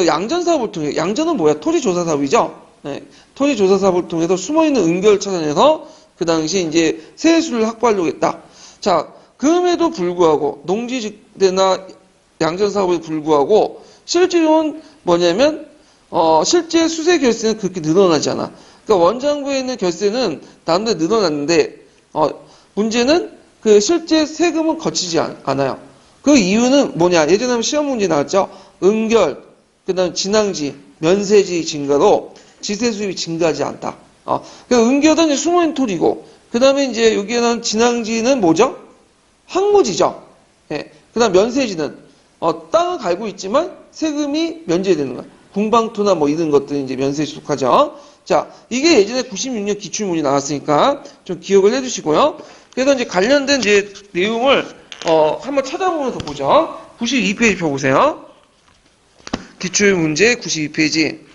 양전 사업을 통해 양전은 뭐야? 토지 조사 사업이죠. 네. 토지 조사 사업을 통해서 숨어있는 은결을 찾아내서 그 당시 이제 세수를 확보하려고 했다. 자, 그럼에도 불구하고 농지직대나 양전 사업에 불구하고 실제로는 뭐냐면 실제 수세 결세는 그렇게 늘어나지 않아. 그러니까 원장부에 있는 결세는 나름대로 늘어났는데 문제는 실제 세금은 거치지 않아요. 그 이유는 뭐냐? 예전에 시험 문제 나왔죠. 은결, 그 다음 진앙지, 면세지 증가로 지세 수입이 증가하지 않다. 그러니까 은결은 이제 숨어있는 토리고, 그 다음에 이제 여기에는 진앙지는 뭐죠? 황무지죠. 예. 그 다음 면세지는, 땅을 갈고 있지만 세금이 면제되는 거야. 궁방토나 뭐 이런 것들이 이제 면세지 속하죠. 자, 이게 예전에 96년 기출문이 나왔으니까 좀 기억을 해주시고요. 그래서 이제 관련된 이제 내용을, 한번 찾아보면서 보죠. 92페이지 펴보세요. 기출문제 92페이지.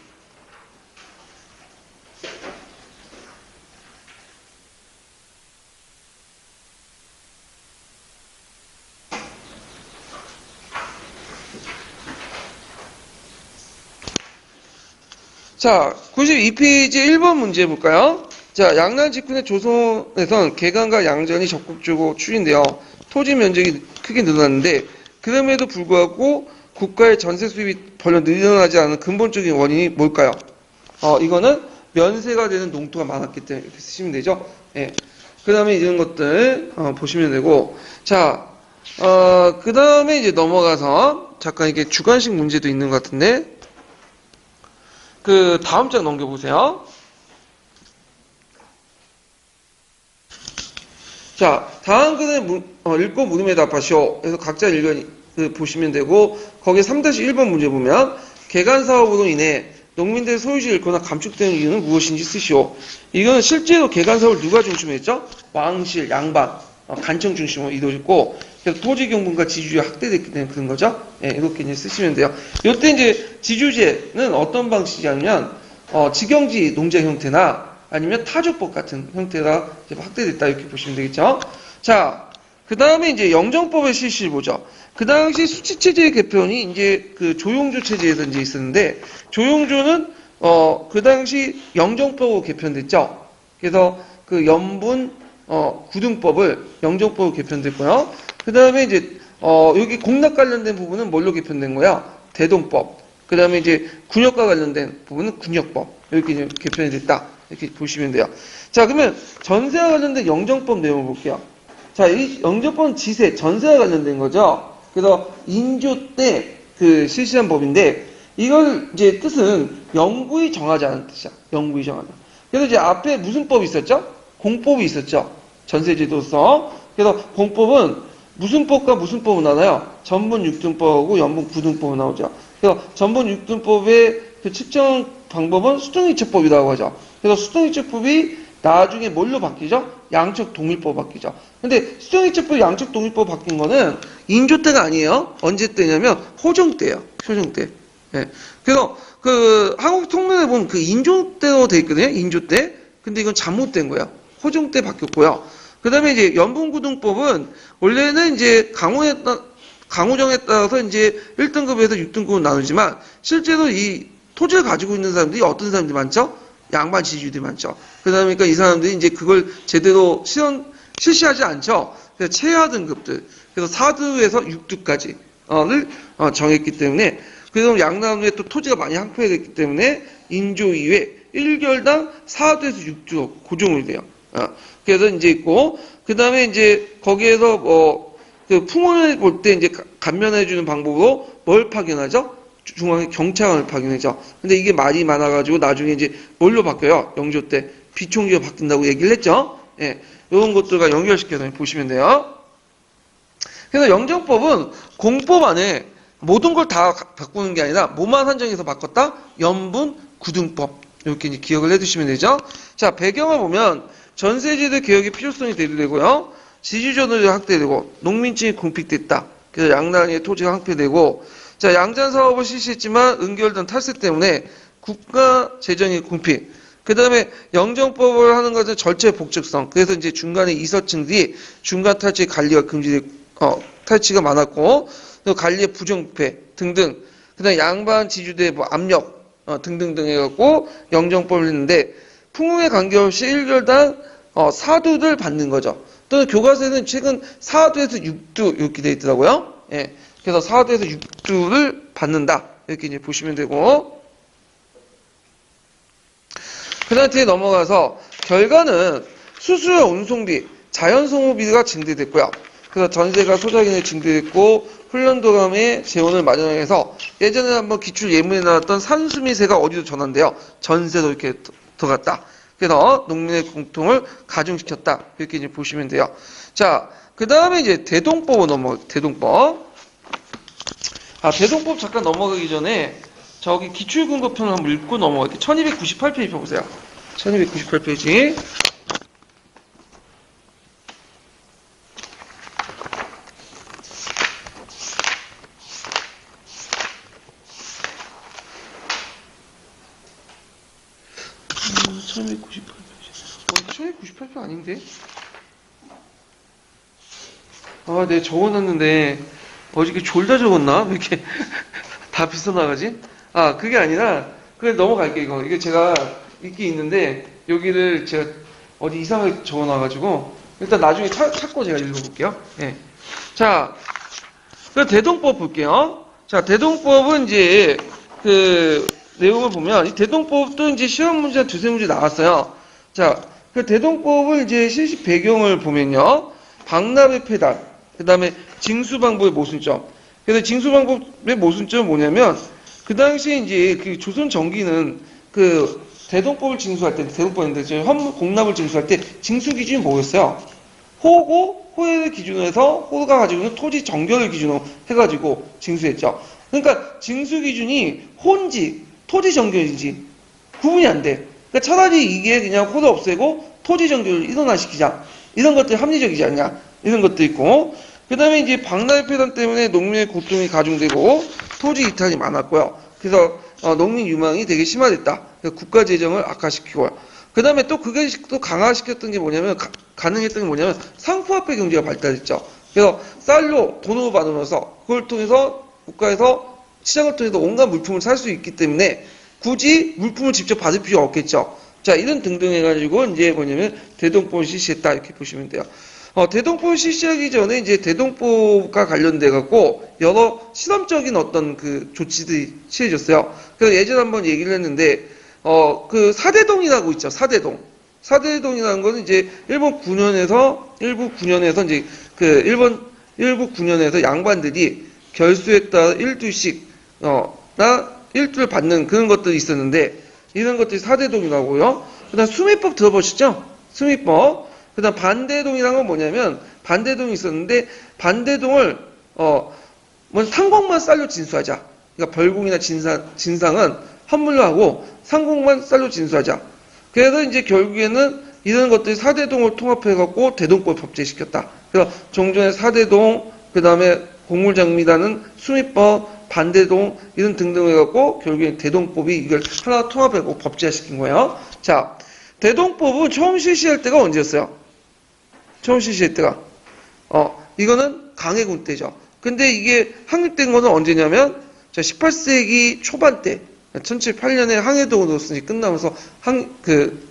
자, 92페이지 1번 문제 볼까요? 자, 양난 직후에 조선에선 개간과 양전이 적극적으로 추진되어 토지 면적이 크게 늘어났는데 그럼에도 불구하고 국가의 전세 수입이 별로 늘어나지 않은 근본적인 원인이 뭘까요? 이거는 면세가 되는 농토가 많았기 때문에 이렇게 쓰시면 되죠. 예. 그 다음에 이런 것들 보시면 되고, 자, 그 다음에 이제 넘어가서 잠깐 이게 주관식 문제도 있는 것 같은데, 그 다음 장 넘겨보세요. 자, 다음 글을 읽고 물음에 답하시오. 그래서 각자 보시면 되고, 거기에 3-1번 문제 보면, 개간 사업으로 인해 농민들의 소유지를 잃거나 감축되는 이유는 무엇인지 쓰시오. 이거는 실제로 개간 사업을 누가 중심으로 했죠? 왕실, 양반, 간청 중심으로 이루어졌고, 그래서 토지 경분과 지주가 확대됐기 때문에 그런 거죠. 예, 이렇게 이제 쓰시면 돼요. 이때 이제 지주제는 어떤 방식이냐면, 직영지 농장 형태나 아니면 타주법 같은 형태가 이제 확대됐다 이렇게 보시면 되겠죠. 자, 그 다음에 이제 영정법의 실시를 보죠. 그 당시 수치체제의 개편이 이제 그 조용조 체제에서 이제 있었는데, 조용조는, 그 당시 영정법으로 개편됐죠. 그래서 그 연분, 구등법을 영정법으로 개편됐고요. 그 다음에 이제, 여기 공납 관련된 부분은 뭘로 개편된 거야? 대동법. 그 다음에 이제 군역과 관련된 부분은 군역법. 이렇게 이제 개편이 됐다. 이렇게 보시면 돼요. 자, 그러면 전세와 관련된 영정법 내용을 볼게요. 자, 이 영정법은 지세, 전세와 관련된 거죠. 그래서 인조 때 그 실시한 법인데, 이걸 이제 뜻은 영구히 정하자는 뜻이야. 영구히 정하자. 그래서 이제 앞에 무슨 법이 있었죠? 공법이 있었죠. 전세제도서. 그래서 공법은 무슨 법과 무슨 법은 나와요? 전분 6등법하고 연분 9등법은 나오죠. 그래서 전분 6등법의 그 측정 방법은 수등이체법이라고 하죠. 그래서 수등이체법이 나중에 뭘로 바뀌죠? 양측 동일법 바뀌죠. 근데 수정이체법 양측 동일법 바뀐 거는 인조 때가 아니에요. 언제 때냐면 호정 때예요. 호정 때. 예. 그래서 그 한국 통론에 보면 그 인조 때로 돼 있거든요. 인조 때. 근데 이건 잘못된 거예요. 호정 때 바뀌었고요. 그다음에 이제 연분구등법은 원래는 이제 강호정에 따라서 이제 1등급에서 6등급으로 나누지만 실제로 이 토지를 가지고 있는 사람들이 어떤 사람들이 많죠? 양반 지주들이 많죠. 그러다 보니까 이 사람들이 이제 그걸 제대로 실시하지 않죠. 그래서 최하 등급들, 그래서 4두에서 6두까지를 정했기 때문에, 그래서 양나라에 또 토지가 많이 항폐됐기 때문에 인조 이후에 1개월당 4두에서 6두 고정이 돼요. 그래서 이제 있고, 그 다음에 이제 거기에서 그 풍원을 볼 때 이제 감면해주는 방법으로 뭘 파견하죠? 중앙에 경찰관을 파견하죠. 근데 이게 말이 많아가지고 나중에 이제 뭘로 바뀌어요? 영조 때 비총기가 바뀐다고 얘기를 했죠. 예, 이런 것들과 연결시켜서 보시면 돼요. 그래서 영정법은 공법 안에 모든 걸 다 바꾸는 게 아니라 뭐만 한정해서 바꿨다? 연분 구등법 이렇게 이제 기억을 해두시면 되죠. 자, 배경을 보면 전세제도 개혁의 필요성이 대두되고요. 지주전을 확대되고 농민층이 공핍됐다. 그래서 양나라의 토지가 항폐되고, 자, 양전 사업을 실시했지만 은결된 탈세 때문에 국가 재정이 궁핍. 그 다음에 영정법을 하는 것은 절체 복잡성. 그래서 이제 중간에 이서층들이 중간 탈취 관리가 탈취가 많았고, 또 관리의 부정부패 등등. 그 다음에 양반 지주대 압력 등등등 해갖고 영정법을 했는데, 풍웅에 관계없이 1결당 4두를 받는 거죠. 또는 교과서에는 최근 4두에서 6두 이렇게 돼 있더라고요. 예. 그래서 4두에서 6두를 받는다. 이렇게 이제 보시면 되고. 그 다음 뒤에 넘어가서 결과는 수수료 운송비, 자연소모비가 증대됐고요. 그래서 전세가 소작인에 증대됐고 훈련도감의 재원을 마련해서 예전에 한번 기출 예문에 나왔던 산수미세가 어디로 전환돼요? 전세로 이렇게 들어갔다. 그래서 농민의 공통을 가중시켰다. 이렇게 이제 보시면 돼요. 자, 그 다음에 이제 대동법으로 대동법. 대동법 잠깐 넘어가기 전에 저기 기출근거편을 한번 읽고 넘어갈게요. 1298페이지 보세요. 1298페이지. 1298표 아닌데? 아, 네, 적어놨는데, 어저께 졸다 적었나? 왜 이렇게 다 비슷나가지? 아, 그게 아니라, 그래, 넘어갈게요, 이거. 이게 제가 있긴 있는데, 여기를 제가 어디 이상하게 적어놔가지고, 일단 나중에 찾고 제가 읽어볼게요. 예. 자, 그 대동법 볼게요. 자, 대동법은 이제, 그, 내용을 보면, 이 대동법도 이제 시험 문제 한 두세 문제 나왔어요. 자, 그 대동법을 이제 실시 배경을 보면요. 박납의 폐단, 그 다음에 징수방법의 모순점. 그래서 징수방법의 모순점은 뭐냐면, 그 당시에 이제 그 조선 정기는 그 대동법을 징수할 때, 대동법인데, 공납을 징수할 때 징수 기준이 뭐였어요? 호고, 호를 기준으로 해서 호가 가지고 있는 토지 정결을 기준으로 해가지고 징수했죠. 그러니까 징수 기준이 호인지 토지 정결인지 구분이 안 돼. 그러니까 차라리 이게 그냥 호를 없애고 토지 정결을 일어나시키자. 이런 것들이 합리적이지 않냐. 이런 것도 있고. 그 다음에 이제 박나의 폐단 때문에 농민의 고통이 가중되고 토지 이탈이 많았고요. 그래서 농민 유망이 되게 심화됐다. 국가 재정을 악화시키고요. 그 다음에 또 그게 또 강화시켰던 게 뭐냐면, 가능했던 게 뭐냐면, 상품화폐 경제가 발달했죠. 그래서 쌀로 돈으로 받으면서, 그걸 통해서 국가에서 시장을 통해서 온갖 물품을 살 수 있기 때문에, 굳이 물품을 직접 받을 필요가 없겠죠. 자, 이런 등등 해가지고, 이제 뭐냐면, 대동법을 실시했다. 이렇게 보시면 돼요. 대동법을 실시하기 전에 이제 대동법과 관련돼갖고, 여러 실험적인 어떤 그 조치들이 취해졌어요. 그래서 예전에 한번 얘기를 했는데, 그 사대동이라고 있죠. 사대동. 사대동이라는 거는 이제 일부 9년에서 이제 그 일부 9년에서 양반들이 결수에 따라 일두씩, 나 일두를 받는 그런 것들이 있었는데, 이런 것들이 사대동이라고요. 그 다음 수미법 들어보시죠? 수미법. 그 다음 반대동이라는 건 뭐냐면, 반대동이 있었는데, 반대동을, 상공만 쌀로 진수하자. 그러니까 벌공이나 진상은 환물로 하고 상공만 쌀로 진수하자. 그래서 이제 결국에는 이런 것들이 사대동을 통합해갖고 대동법을 법제시켰다. 그래서 종전의 사대동, 그 다음에 곡물장미라는 수미법, 반대동 이런 등등 해갖고 결국엔 대동법이 이걸 하나 통합하고 법제화시킨 거예요. 자, 대동법은 처음 실시할 때가 언제였어요? 처음 실시할 때가 이거는 강해군 때죠. 근데 이게 확립된 거는 언제냐면, 자, 18세기 초반 때 1708년에 항해도로선이 끝나면서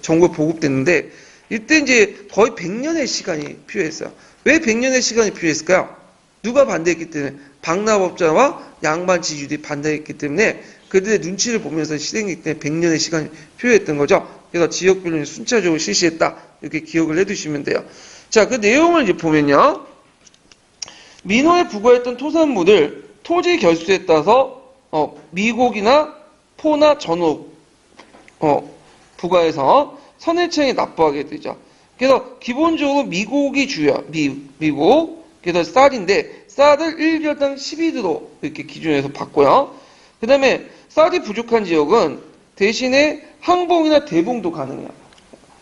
정부에 보급됐는데, 이때 이제 거의 100년의 시간이 필요했어요. 왜 100년의 시간이 필요했을까요? 누가 반대했기 때문에? 박납업자와 양반 지주들이 반대했기 때문에 그들의 눈치를 보면서 실행했기 때문에 100년의 시간이 필요했던 거죠. 그래서 지역별로 순차적으로 실시했다. 이렇게 기억을 해두시면 돼요. 자, 그 내용을 이제 보면요. 민호에 부과했던 토산물을 토지 결수에 따라서 미곡이나 포나 전옥 부과해서 선해청에 납부하게 되죠. 그래서 기본적으로 미곡이 주요. 미곡. 그래서 쌀인데 쌀을 1결당 12드로 이렇게 기준에서 받고요. 그 다음에 쌀이 부족한 지역은 대신에 항봉이나 대봉도 가능해요.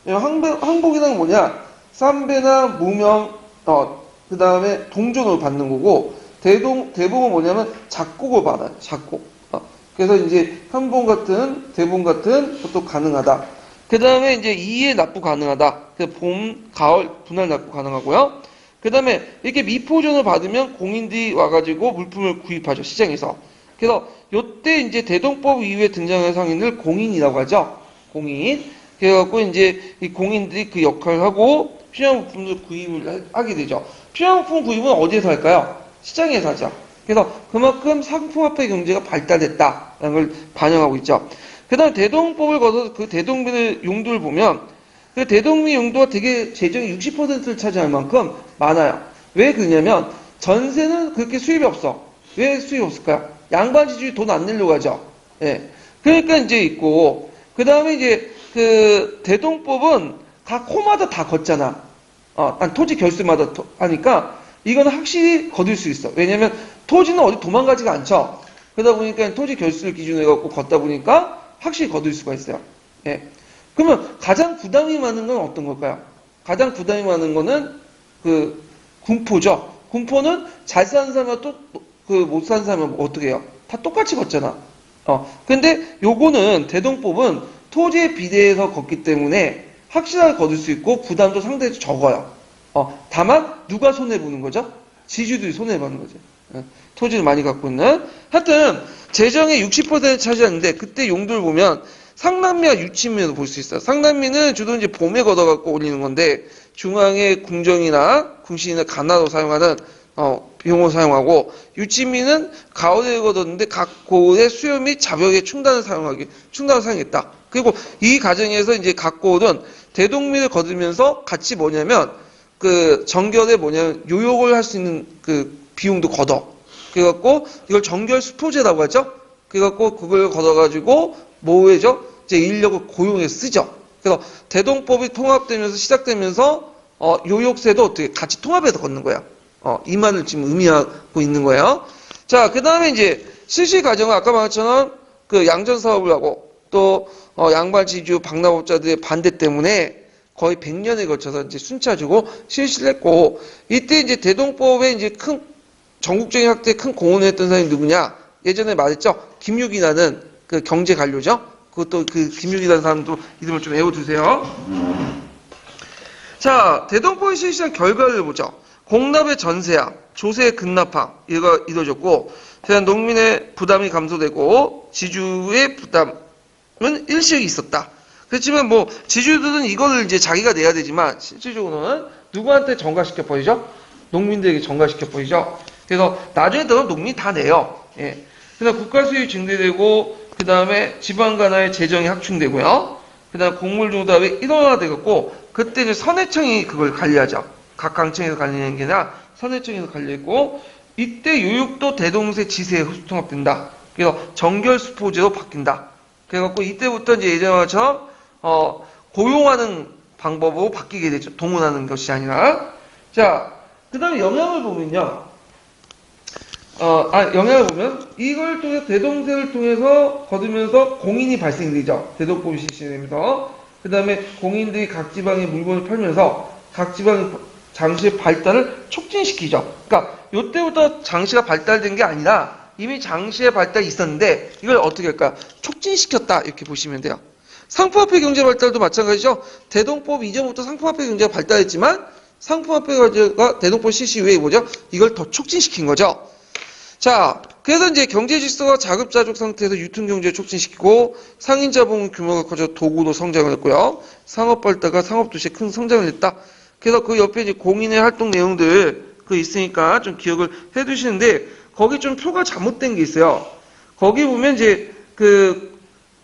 항봉이란 건 뭐냐? 쌈배나 무명, 그 다음에 동전으로 받는 거고, 대봉은 뭐냐면 작곡을 받아요. 작곡. 그래서 이제 현봉 같은, 대봉 같은 것도 가능하다. 그 다음에 이제 2에 납부 가능하다. 봄, 가을, 분할 납부 가능하고요. 그 다음에 이렇게 미포전을 받으면 공인들이 와가지고 물품을 구입하죠. 시장에서. 그래서 요때 이제 대동법 이후에 등장하는 상인을 공인이라고 하죠. 공인. 그래갖고 이제 이 공인들이 그 역할을 하고 필요한 물품을 구입을 하게 되죠. 필요한 물품 구입은 어디에서 할까요? 시장에서 하죠. 그래서 그만큼 상품화폐 경제가 발달했다라는 걸 반영하고 있죠. 그 다음에 대동법을 거둬서 그 대동민의 용도를 보면 그 대동민 용도가 되게 재정의 60%를 차지할 만큼 많아요. 왜 그러냐면 전세는 그렇게 수입이 없어. 왜 수입이 없을까요? 양반 지주들이 돈 안 내려고 하죠. 예. 그러니까 이제 있고, 그 다음에 이제 그 대동법은 각 코마다 다 걷잖아. 토지 결수마다 하니까 이건 확실히 거둘 수 있어. 왜냐면 토지는 어디 도망가지가 않죠. 그러다 보니까 토지 결수를 기준으로 해갖고 걷다 보니까 확실히 거둘 수가 있어요. 예. 그러면 가장 부담이 많은 건 어떤 걸까요? 가장 부담이 많은 거는 그 군포죠. 군포는 잘 사는 사람과 또 그 못 사는 사람은 어떻게 해요? 다 똑같이 걷잖아. 근데 요거는 대동법은 토지에 비례해서 걷기 때문에 확실하게 거둘 수 있고 부담도 상당히 적어요. 다만 누가 손해보는 거죠? 지주들이 손해보는 거죠. 토지를 많이 갖고 있는. 하여튼 재정의 60%를 차지하는데 그때 용도를 보면 상남미와 유치민으로 볼 수 있어요. 상남미는 주로 이제 봄에 걷어갖고 올리는 건데 중앙에 궁정이나 궁시이나 가나로 사용하는 비용을 사용하고 유치민은 가을에 걷었는데 각 고을의 수요 및 자벽의 충단을 사용했다. 그리고 이 과정에서 이제 각 고을은 대동민을 거두면서 같이 뭐냐면 그 정결에 뭐냐면 요역을 할 수 있는 그 비용도 걷어. 그래갖고 이걸 정결 수포제라고 하죠. 그래갖고 그걸 걷어가지고 뭐해죠? 이제 인력을 고용해 쓰죠. 그래서 대동법이 통합되면서 시작되면서 요역세도 어떻게 같이 통합해서 걷는 거야. 이만을 지금 의미하고 있는 거예요. 자, 그 다음에 이제 실시 과정은 아까 말했처럼 그 양전 사업을 하고 또 양반 지주 박납업자들의 반대 때문에 거의 100년에 걸쳐서 이제 순차주고 실시를 했고 이때 이제 대동법에 이제 큰 전국적인 확대에 큰 공헌을 했던 사람이 누구냐? 예전에 말했죠. 김육이라는 그 경제 관료죠. 그것도 그 김육이라는 사람도 이름을 좀 외워두세요. 자, 대동법이 실시한 결과를 보죠. 공납의 전세야, 조세의 급납화 이거 이루어졌고, 대한 농민의 부담이 감소되고 지주의 부담은 일시에 있었다. 그렇지만 뭐 지주들은 이거를 이제 자기가 내야 되지만 실질적으로는 누구한테 전가시켜 버리죠? 농민들에게 전가시켜 버리죠. 그래서 나중에 들어면 농민이 다 내요. 예. 그다음 국가 수입이 증대되고 그 다음에 지방 간화의 재정이 확충되고요. 그 다음 곡물 조달이 일원화되고 그때 이제 선해청이 그걸 관리하죠. 각 강청에서 관리하는 게 아니라 선해청에서 관리했고 이때 요육도 대동세 지세에 흡통합된다. 그래서 정결수포제로 바뀐다. 그래갖고 이때부터 이제 예전처럼 고용하는 방법으로 바뀌게 되죠. 동원하는 것이 아니라. 자, 그 다음에 영향을 보면요. 영향을 보면 이걸 통해서 대동세를 통해서 거두면서 공인이 발생되죠. 대동법이 실시되면서. 그 다음에 공인들이 각 지방에 물건을 팔면서 각 지방의 장시의 발달을 촉진시키죠. 그러니까 이때부터 장시가 발달된 게 아니라 이미 장시의 발달이 있었는데 이걸 어떻게 할까요? 촉진시켰다 이렇게 보시면 돼요. 상품화폐 경제 발달도 마찬가지죠. 대동법 이전부터 상품화폐 경제가 발달했지만 상품화폐가 대동법 실시 이후에 뭐죠? 이걸 더 촉진시킨 거죠. 자, 그래서 이제 경제 질서가 자급자족 상태에서 유통 경제를 촉진시키고 상인 자본 규모가 커져 도구로 성장을 했고요. 상업 발달과 상업 도시에 큰 성장을 했다. 그래서 그 옆에 이제 공인의 활동 내용들 그 있으니까 좀 기억을 해 두시는데 거기 좀 표가 잘못된 게 있어요. 거기 보면 이제 그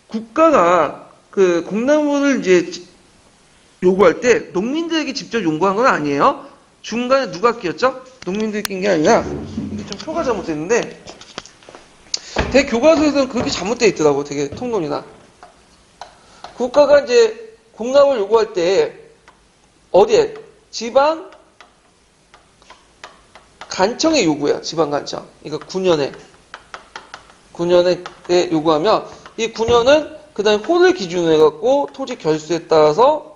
국가가 그 공납을 이제 요구할 때 농민들에게 직접 요구한 건 아니에요. 중간에 누가 끼었죠? 농민들이 낀 게 아니라 이게 좀 표가 잘못됐는데 대교과서에서는 그렇게 잘못되어 있더라고. 되게 통론이나 국가가 이제 공납을 요구할 때 어디에? 지방 간청에 요구해요. 지방 간청. 이거 9년에 요구하면 이 9년은 그 다음에 호를 기준으로 해갖고 토지 결수에 따라서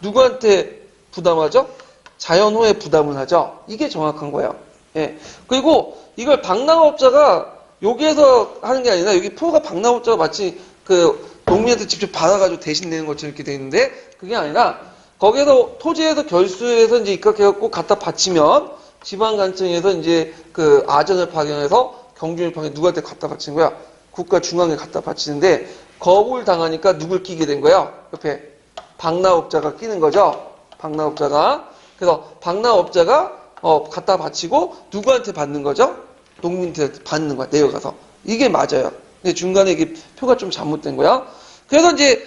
누구한테 부담하죠? 자연호에 부담을 하죠. 이게 정확한 거예요. 예. 그리고 이걸 방납업자가 여기에서 하는 게 아니라 여기 표가 방납업자가 마치 그 농민한테 직접 받아가지고 대신 내는 것처럼 이렇게 돼 있는데 그게 아니라 거기에서 토지에서 결수해서 이제 입각해갖고 갖다 바치면 지방간청에서 이제 그 아전을 파견해서 경준을 파견 누구한테 갖다 바치는 거야? 국가 중앙에 갖다 바치는데 거부를 당하니까 누굴 끼게 된 거야? 옆에 방납업자가 끼는 거죠. 방납업자가. 그래서 방납업자가 갖다 바치고 누구한테 받는 거죠? 농민한테 받는 거야. 내려가서. 이게 맞아요. 근데 중간에 이게 표가 좀 잘못된 거야. 그래서 이제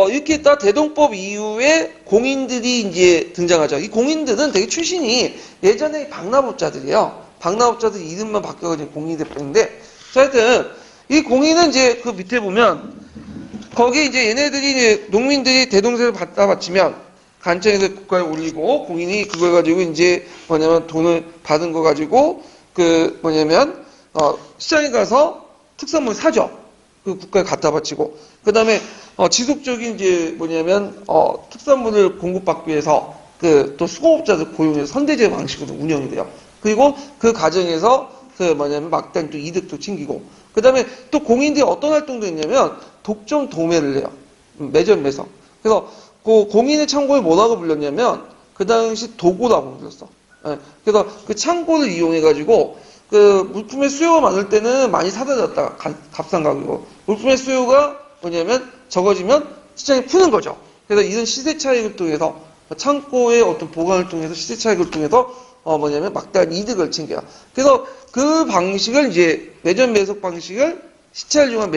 이렇게 딱 대동법 이후에 공인들이 이제 등장하죠. 이 공인들은 되게 출신이 예전에 방납업자들이에요. 방납업자들 이름만 바뀌어가지고 공인이 됐는데, 하여튼 이 공인은 이제 그 밑에 보면 거기 이제 얘네들이 이제 농민들이 대동세를 갖다 바치면 간청에서 국가에 올리고 공인이 그걸 가지고 이제 뭐냐면 돈을 받은 거 가지고 그 뭐냐면 시장에 가서 특산물 사죠. 그 국가에 갖다 바치고 그 다음에 지속적인 이제 뭐냐면 특산물을 공급받기 위해서 그 또 수공업자들 고용해서 선대제 방식으로 운영이 돼요. 그리고 그 과정에서 그 뭐냐면 막대한 또 이득도 챙기고 그 다음에 또 공인들이 어떤 활동도 있냐면 독점 도매를 해요. 매점 매석. 그래서 그 공인의 창고를 뭐라고 불렸냐면 그 당시 도고라고 불렀어. 예, 그래서 그 창고를 이용해가지고 그 물품의 수요가 많을 때는 많이 사다 줬다가 값싼 가격으로 물품의 수요가 뭐냐면 적어지면 시장이 푸는 거죠. 그래서 이런 시세 차익을 통해서 창고의 어떤 보관을 통해서 시세 차익을 통해서 뭐냐면 막대한 이득을 챙겨요. 그래서 그 방식을 이제 매점 매석 방식을 시차를 이용한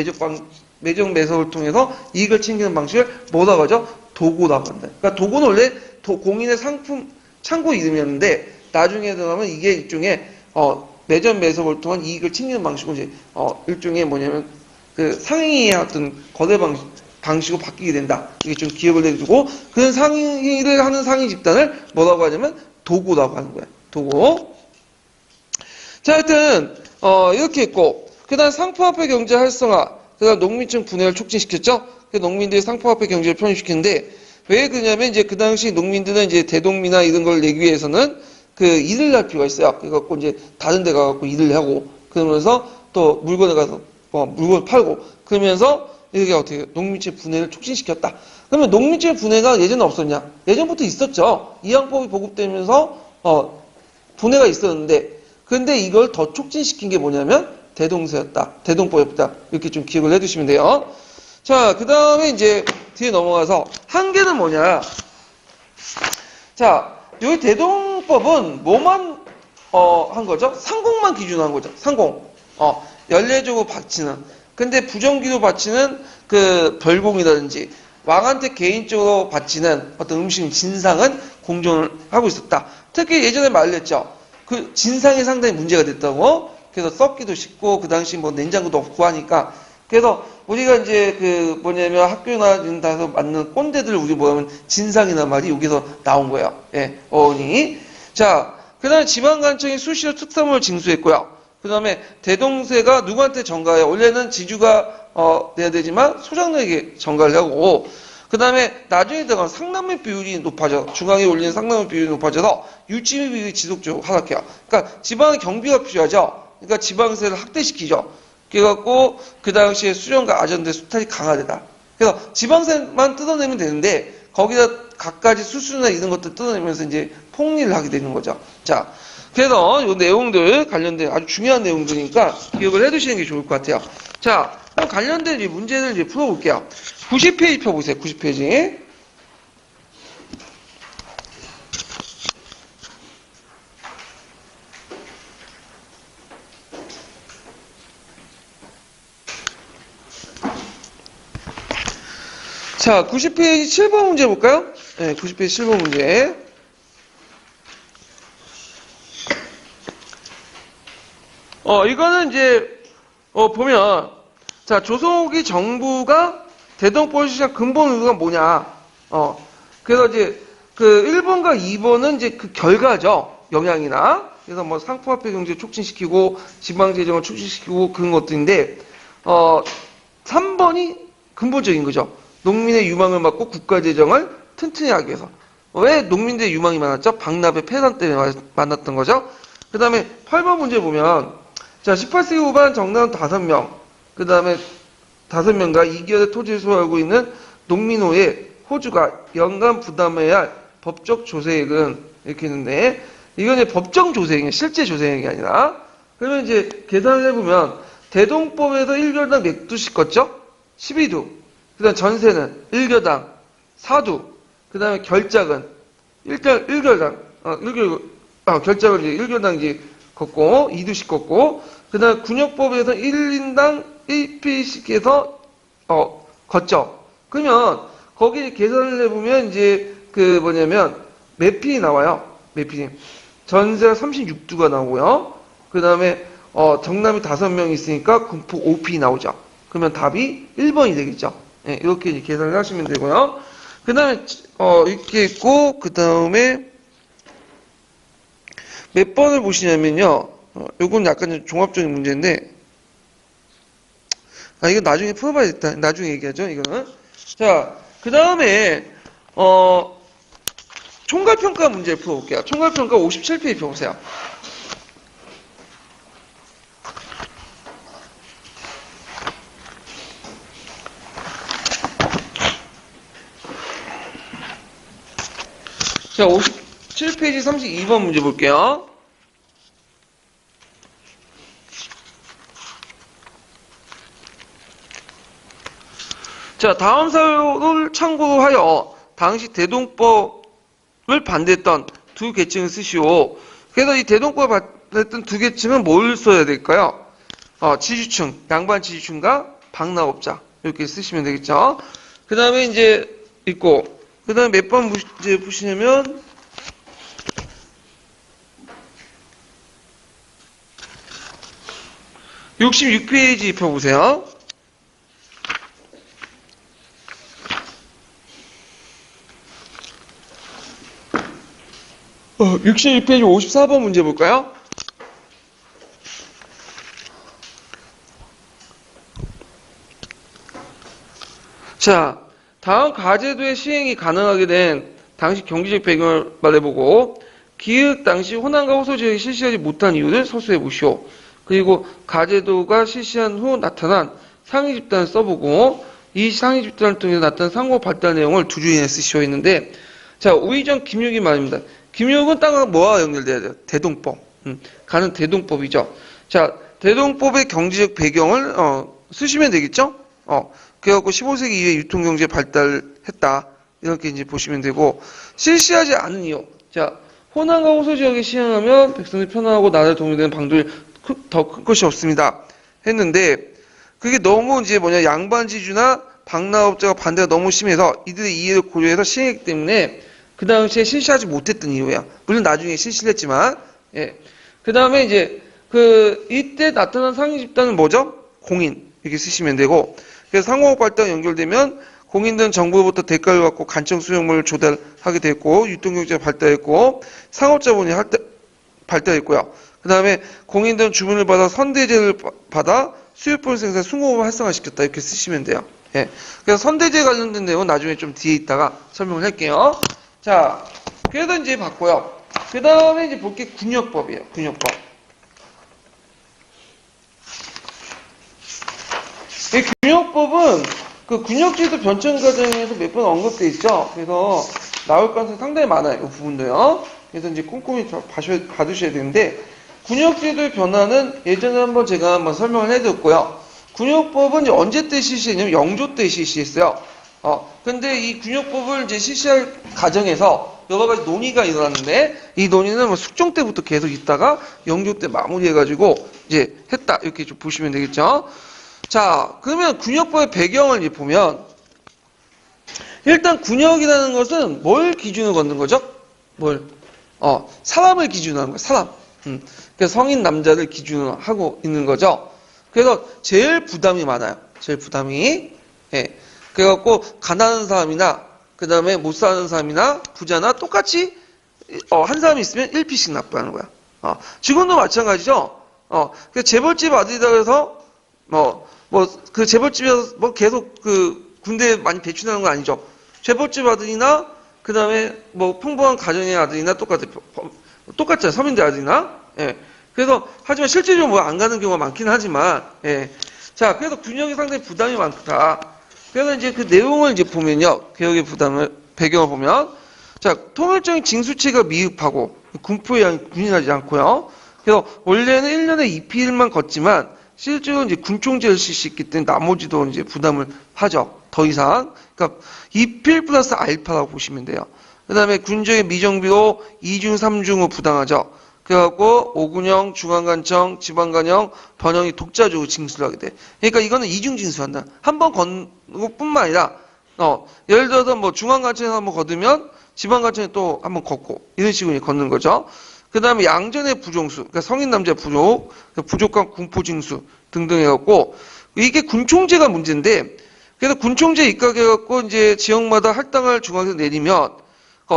매점 매석을 통해서 이익을 챙기는 방식을 뭐라고 하죠? 도고라고 한다. 그러니까 도고는 원래 공인의 상품 창고 이름이었는데 나중에 들어가면 이게 일종의 매점 매석을 통한 이익을 챙기는 방식으로 이제 일종의 뭐냐면 그 상행의 어떤 거래 방식으로 바뀌게 된다. 이게 좀 기억을 해주고 그런 상의를 하는 상위 집단을 뭐라고 하냐면 도고라고 하는 거야. 도고. 자, 하여튼 이렇게 있고 그다음 상품화폐 경제 활성화, 그다음 농민층 분해를 촉진시켰죠. 농민들이 상품화폐 경제를 편입시켰는데 왜 그러냐면 이제 그 당시 농민들은 이제 대동미나 이런 걸 내기 위해서는 그 일을 할 필요가 있어요. 그래갖고 이제 다른 데 가갖고 일을 하고 그러면서 또 물건에 가서 물건을 팔고 그러면서 이게 어떻게 농민층 분해를 촉진시켰다. 그러면 농민층 분해가 예전에 없었냐? 예전부터 있었죠. 이항법이 보급되면서 분해가 있었는데 근데 이걸 더 촉진시킨 게 뭐냐면 대동세였다. 대동법이었다. 이렇게 좀 기억을 해두시면 돼요. 자, 그 다음에 이제 뒤에 넘어가서 한계는 뭐냐? 자, 여기 대동법은 뭐만 한 거죠? 상공만 기준으로 한 거죠. 상공. 연례적으로 바치는. 근데 부정기로 바치는 그 별공이라든지 왕한테 개인적으로 바치는 어떤 음식 진상은 공존을 하고 있었다. 특히 예전에 말했죠. 그 진상이 상당히 문제가 됐다고. 그래서 썩기도 쉽고 그 당시 뭐 냉장고도 없고 하니까 그래서 우리가 이제 그 뭐냐면 학교나 이런 데서 맞는 꼰대들 우리 뭐냐면 진상이란 말이 여기서 나온 거예요. 예, 어원이. 자, 그 다음에 지방간청이 수시로 특사물을 징수했고요. 그 다음에 대동세가 누구한테 전가해요? 원래는 지주가 내야 되지만 소장로에게 전가를 하고 그 다음에 나중에 들어가면 상납의 비율이 높아져 중앙에 올리는 상납의 비율이 높아져서 유치비 비율이 지속적으로 하락해요. 그러니까 지방의 경비가 필요하죠. 그러니까 지방세를 확대시키죠. 그래갖고 그 당시에 수령과 아전대 수탈이 강화되다. 그래서 지방세만 뜯어내면 되는데 거기다 갖가지 수수나 이런 것들 뜯어내면서 이제 폭리를 하게 되는 거죠. 자, 그래서 이 내용들 관련된 아주 중요한 내용들이니까 기억을 해두시는 게 좋을 것 같아요. 자, 그럼 관련된 이제 문제를 이제 풀어볼게요. 90페이지 펴보세요. 90페이지. 자, 90페이지 7번 문제 볼까요? 네, 90페이지 7번 문제. 이거는 이제, 보면, 자, 조선후기 정부가 대동법을 시작한 근본 의도가 뭐냐. 그래서 이제, 그 1번과 2번은 이제 그 결과죠. 영향이나. 그래서 뭐 상품화폐 경제 촉진시키고, 지방재정을 촉진시키고 그런 것들인데, 3번이 근본적인 거죠. 농민의 유망을 막고 국가재정을 튼튼히 하기 위해서. 왜 농민들의 유망이 많았죠? 박납의 폐단 때문에 많았던 거죠. 그 다음에 8번 문제 보면, 자, 18세기 후반 정남 5명, 그 다음에 5명과 2개월의 토지를 소유하고 있는 농민호에 호주가 연간 부담해야 할 법적 조세액은 이렇게 있는데, 이건 이제 법정 조세액이에요. 실제 조세액이 아니라. 그러면 이제 계산을 해보면, 대동법에서 1개월당 몇 두씩 걷죠? 12두. 그 다음 전세는 1개월당 4두. 그 다음에 결작은 1개월당, 결작을 이제 1개월당 이제 걷고, 2두씩 걷고, 그 다음에 군역법에서 1인당 1피씩 해서, 걷죠. 그러면, 거기 계산을 해보면, 이제, 그 뭐냐면, 몇 피 나와요? 몇 피. 전세가 36두가 나오고요. 그 다음에, 정남이 5명 있으니까 군폭 5피 나오죠. 그러면 답이 1번이 되겠죠. 네, 이렇게 이제 계산을 하시면 되고요. 그 다음에, 이렇게 있고, 그 다음에, 몇 번을 보시냐면요. 요건 약간 좀 종합적인 문제인데, 이거 나중에 풀어봐야겠다. 나중에 얘기하죠, 이거는. 자, 그 다음에, 총괄평가 문제를 풀어볼게요. 총괄평가 57페이지 펴보세요. 자, 57페이지 32번 문제 볼게요. 자, 다음 사유를 참고로 하여 당시 대동법을 반대했던 두 계층을 쓰시오. 그래서 이 대동법을 반대했던 두 계층은 뭘 써야 될까요? 지주층, 양반 지주층과 방납업자 이렇게 쓰시면 되겠죠. 그 다음에 이제 있고, 그 다음에 몇 번 문제 보시냐면 66페이지 펴보세요. 66페이지 54번 문제 볼까요? 자, 다음 가제도의 시행이 가능하게 된 당시 경제적 배경을 말해보고 기획 당시 호남과 호소 지역이 실시하지 못한 이유를 서술해 보시오. 그리고 가제도가 실시한 후 나타난 상위 집단을 써보고 이 상위 집단을 통해서 나타난 상호 발달 내용을 두 줄 이내에 쓰시오 했는데, 자, 우의정 김육이 말입니다. 김육은 땅과 뭐와 연결돼야 돼요? 대동법. 가는 대동법이죠. 자, 대동법의 경제적 배경을 쓰시면 되겠죠? 그래갖고 15세기 이후에 유통경제 발달했다. 이렇게 이제 보시면 되고, 실시하지 않은 이유. 자, 호남과 호소 지역에 시행하면 백성들이 편안하고 나라에 도움이 되는 방도에 더 큰 것이 없습니다. 했는데, 그게 너무 이제 양반지주나 방나업자가 반대가 너무 심해서 이들의 이해를 고려해서 시행했기 때문에 그 당시에 실시하지 못했던 이유야. 물론 나중에 실시를 했지만, 예. 그 다음에 이제, 이때 나타난 상위 집단은 뭐죠? 공인. 이렇게 쓰시면 되고, 그래서 상호업 발달과 연결되면 공인들은 정부로부터 대가를 받고 간청 수용물을 조달하게 됐고, 유통경제가 발달했고, 상업자본이 발달했고요. 그 다음에 공인들은 주문을 받아 선대제를 받아 수요품 생산 수공업을 활성화시켰다. 이렇게 쓰시면 돼요. 예. 그래서 선대제 관련된 내용은 나중에 좀 뒤에 있다가 설명을 할게요. 자, 그래서 이제 봤고요. 그 다음에 이제 볼 게 군역법이에요. 군역법. 이 군역법은 그 군역제도 변천 과정에서 몇 번 언급돼 있죠. 그래서 나올 가능성이 상당히 많아요. 이 부분도요. 그래서 이제 꼼꼼히 봐두셔야 되는데, 군역제도의 변화는 예전에 제가 한번 설명을 해드렸고요. 군역법은 이제 언제 때 실시했냐면 영조 때 실시했어요. 근데 이 군역법을 이제 실시할 과정에서 여러 가지 논의가 일어났는데, 이 논의는 숙종 때부터 계속 있다가 영조 때 마무리해가지고 이제 했다. 이렇게 좀 보시면 되겠죠. 자, 그러면 군역법의 배경을 이제 보면, 일단 군역이라는 것은 뭘 기준으로 걷는 거죠? 사람을 기준으로 하는 거예요. 사람. 그래서 성인 남자를 기준으로 하고 있는 거죠. 그래서 제일 부담이 많아요. 제일 부담이. 예. 그래갖고 가난한 사람이나 그 다음에 못 사는 사람이나 부자나 똑같이 한 사람이 있으면 1피씩 납부하는 거야. 지금도 마찬가지죠. 그 재벌집 아들이다 그래서 그 재벌집에서 계속 군대 많이 배출하는 건 아니죠. 재벌집 아들이나 그 다음에 평범한 가정의 아들이나 똑같잖아요. 서민들 아들이나. 예. 그래서 하지만 실제적으로 안 가는 경우가 많기는 하지만, 예. 자, 그래서 군역이 상당히 부담이 많다. 그래서 이제 그 내용을 이제 보면요. 개혁의 배경을 보면, 자, 통일적인 징수체가 미흡하고 군포에 군인하지 않고요. 그래서 원래는 1년에 2필만 걷지만 실제로 이제 군총제를 실시했기 때문에 나머지도 이제 부담을 하죠. 더 이상. 그러니까 2필 플러스 알파라고 보시면 돼요. 그 다음에 군정의 미정비로 2중, 3중으로 부당하죠. 그래갖고 오군형, 중앙관청, 지방관청, 번영이 독자적으로 징수를 하게 돼. 그러니까 이거는 이중 징수한다. 한 번 걷는 것뿐만 아니라 예를 들어서 중앙관청에서 한번 걷으면 지방관청에 또 한번 걷고 이런 식으로 걷는 거죠. 그 다음에 양전의 부종수, 그러니까 성인 남자 부족, 부족한 군포징수 등등 해갖고 이게 군총제가 문제인데, 그래서 군총제 입각해갖고 이제 지역마다 할당을 중앙에서 내리면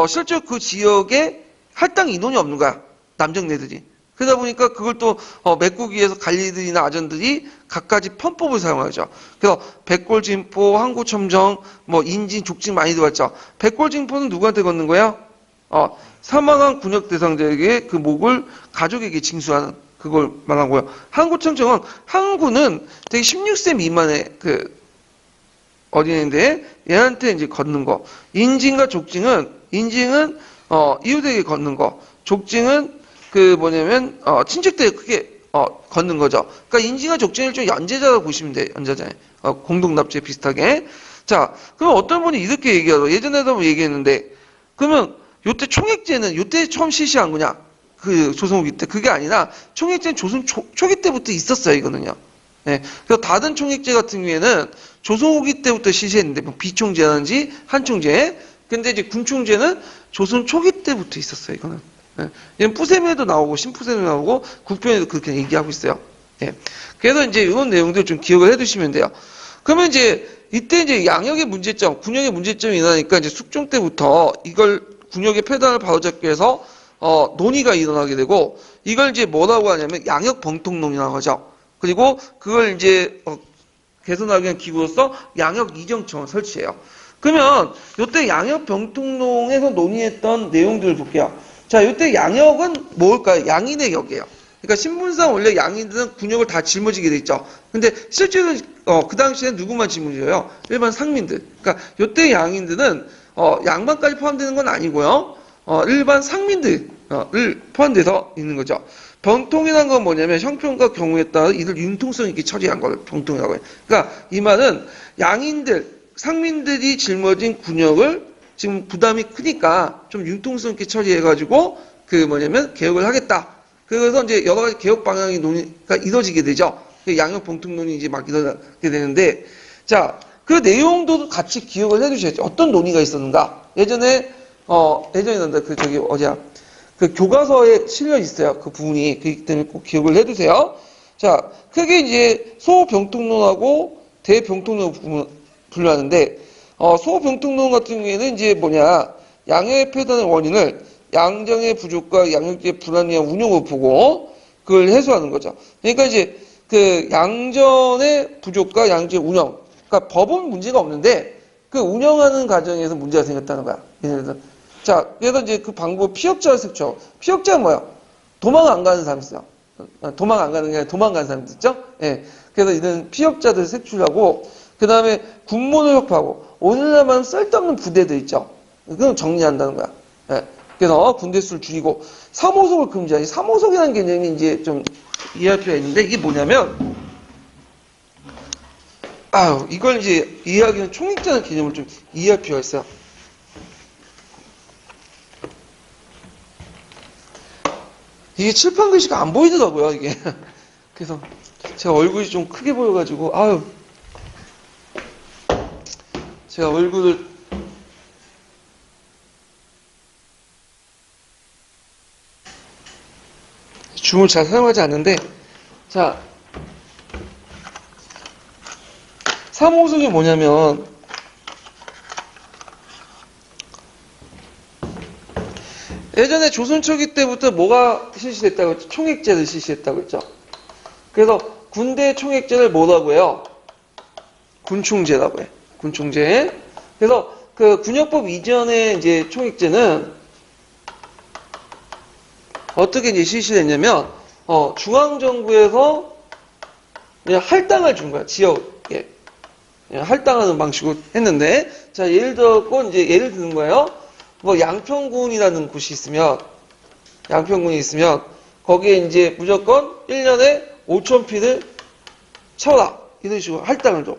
실제로 그 지역에 할당 인원이 없는 거야. 남정네들이. 그러다 보니까 그걸 또 메꾸기 위해서 관리들이나 아전들이 각가지 편법을 사용하죠. 그래서 백골진포, 항구첨정, 인진, 족진 많이 들어왔죠. 백골진포는 누구한테 걷는 거야? 사망한 군역 대상자에게 그 몫을 가족에게 징수하는 그걸 말하고요. 항구첨정은 항구는 되게 16세 미만의 어린애인데 얘한테 이제 걷는 거. 인진과 족징은 인징은 이웃에게 걷는 거. 족징은 그 뭐냐면 친척들에게 크게 걷는 거죠. 그러니까 인지가 족징을 좀 연재자라고 보시면 돼요. 연재자. 공동납치 비슷하게. 자, 그럼 어떤 분이 이렇게 얘기하죠. 예전에도 뭐 얘기했는데, 그러면 요때 총액제는 요때 처음 실시한 거냐? 그 조선 후기 때 그게 아니라 총액제는 조선 초기 때부터 있었어요. 이거는요. 예. 그래서 다른 총액제 같은 경우에는 조선 후기 때부터 실시했는데, 뭐 비총제라든지 한총제. 근데 이제 군총제는 조선 초기 때부터 있었어요. 이거는. 예. 얘는 뿌셈에도 나오고 신푸셈에도 나오고 국편에도 그렇게 얘기하고 있어요. 예. 그래서 이제 이런 내용들 좀 기억을 해두시면 돼요. 그러면 이제 이때 이제 양역의 문제점, 군역의 문제점이 일어나니까 이제 숙종 때부터 이걸 군역의 폐단을 바로잡기 위해서 논의가 일어나게 되고 이걸 이제 뭐라고 하냐면 양역 병통론이라고 하죠. 그리고 그걸 이제 개선하기 위한 기구로서 양역 이정청을 설치해요. 그러면 이때 양역 병통론에서 논의했던 내용들을 볼게요. 자, 이때 양역은 뭘까요? 양인의 역이에요. 그러니까 신분상 원래 양인들은 군역을 다 짊어지게 돼 있죠. 근데 실제로는 그 당시에는 누구만 짊어져요? 일반 상민들. 그러니까 이때 양인들은 양반까지 포함되는 건 아니고요. 일반 상민들을 포함돼서 있는 거죠. 병통이라는 건 뭐냐면 형편과 경우에 따라 이를 융통성 있게 처리한 걸 병통이라고 해요. 그러니까 이 말은 양인들, 상민들이 짊어진 군역을 지금 부담이 크니까 좀 융통성 있게 처리해가지고 그 뭐냐면 개혁을 하겠다. 그래서 이제 여러 가지 개혁 방향이 논의가 이뤄지게 되죠. 양역 병통론이 이제 막 일어나게 되는데, 자, 그 내용도 같이 기억을 해두셔야죠. 어떤 논의가 있었는가? 예전에 그 교과서에 실려 있어요. 그 부분이. 그렇기 때문에 꼭 기억을 해두세요. 자, 크게 이제 소병통론하고 대병통론 분류하는데, 소병통론 같은 경우에는 이제 뭐냐, 양역의 폐단의 원인을 양정의 부족과 양육제의 불안이한 운용을 보고 그걸 해소하는 거죠. 그러니까 이제 그 양전의 부족과 양육제의 운영, 그러니까 법은 문제가 없는데 그 운영하는 과정에서 문제가 생겼다는 거야. 자, 그래서 이제 그 방법 피역자를 색출하고, 피역자는 뭐야? 도망 안 가는 사람 있어요. 도망 안 가는 게 아니라 도망가는 사람들 있죠? 예. 그래서 이런 피역자들 색출하고, 그 다음에 군문을 혁파하고, 오늘날만 쓸데없는 부대들 있죠? 그건 정리한다는 거야. 예. 그래서 군대 수를 줄이고, 삼호속을 금지하니, 삼호속이라는 개념이 이제 좀 이해할 필요가 있는데, 이게 뭐냐면, 이걸 이제 이해하기는 총익자는 개념을 좀 이해할 필요가 있어요. 이게 칠판 글씨가 안 보이더라고요, 이게. 그래서 제가 얼굴이 좀 크게 보여가지고, 제가 얼굴을 줌을 잘 사용하지 않는데, 자, 삼호속이 뭐냐면, 예전에 조선 초기 때부터 뭐가 실시됐다고 했죠? 총액제를 실시했다고 했죠. 그래서 군대 총액제를 뭐라고 해요? 군충제라고 해. 군충제. 그래서 그 군역법 이전의 이제 총액제는 어떻게 이제 실시됐냐면, 중앙정부에서 그냥 할당을 준 거야. 지역에. 그냥 할당하는 방식으로 했는데, 자, 예를 들었고, 이제 예를 드는 거예요. 뭐 양평군이라는 곳이 있으면, 양평군이 있으면 거기에 이제 무조건 1년에 5,000피를 쳐라, 이런 식으로 할당을 줘.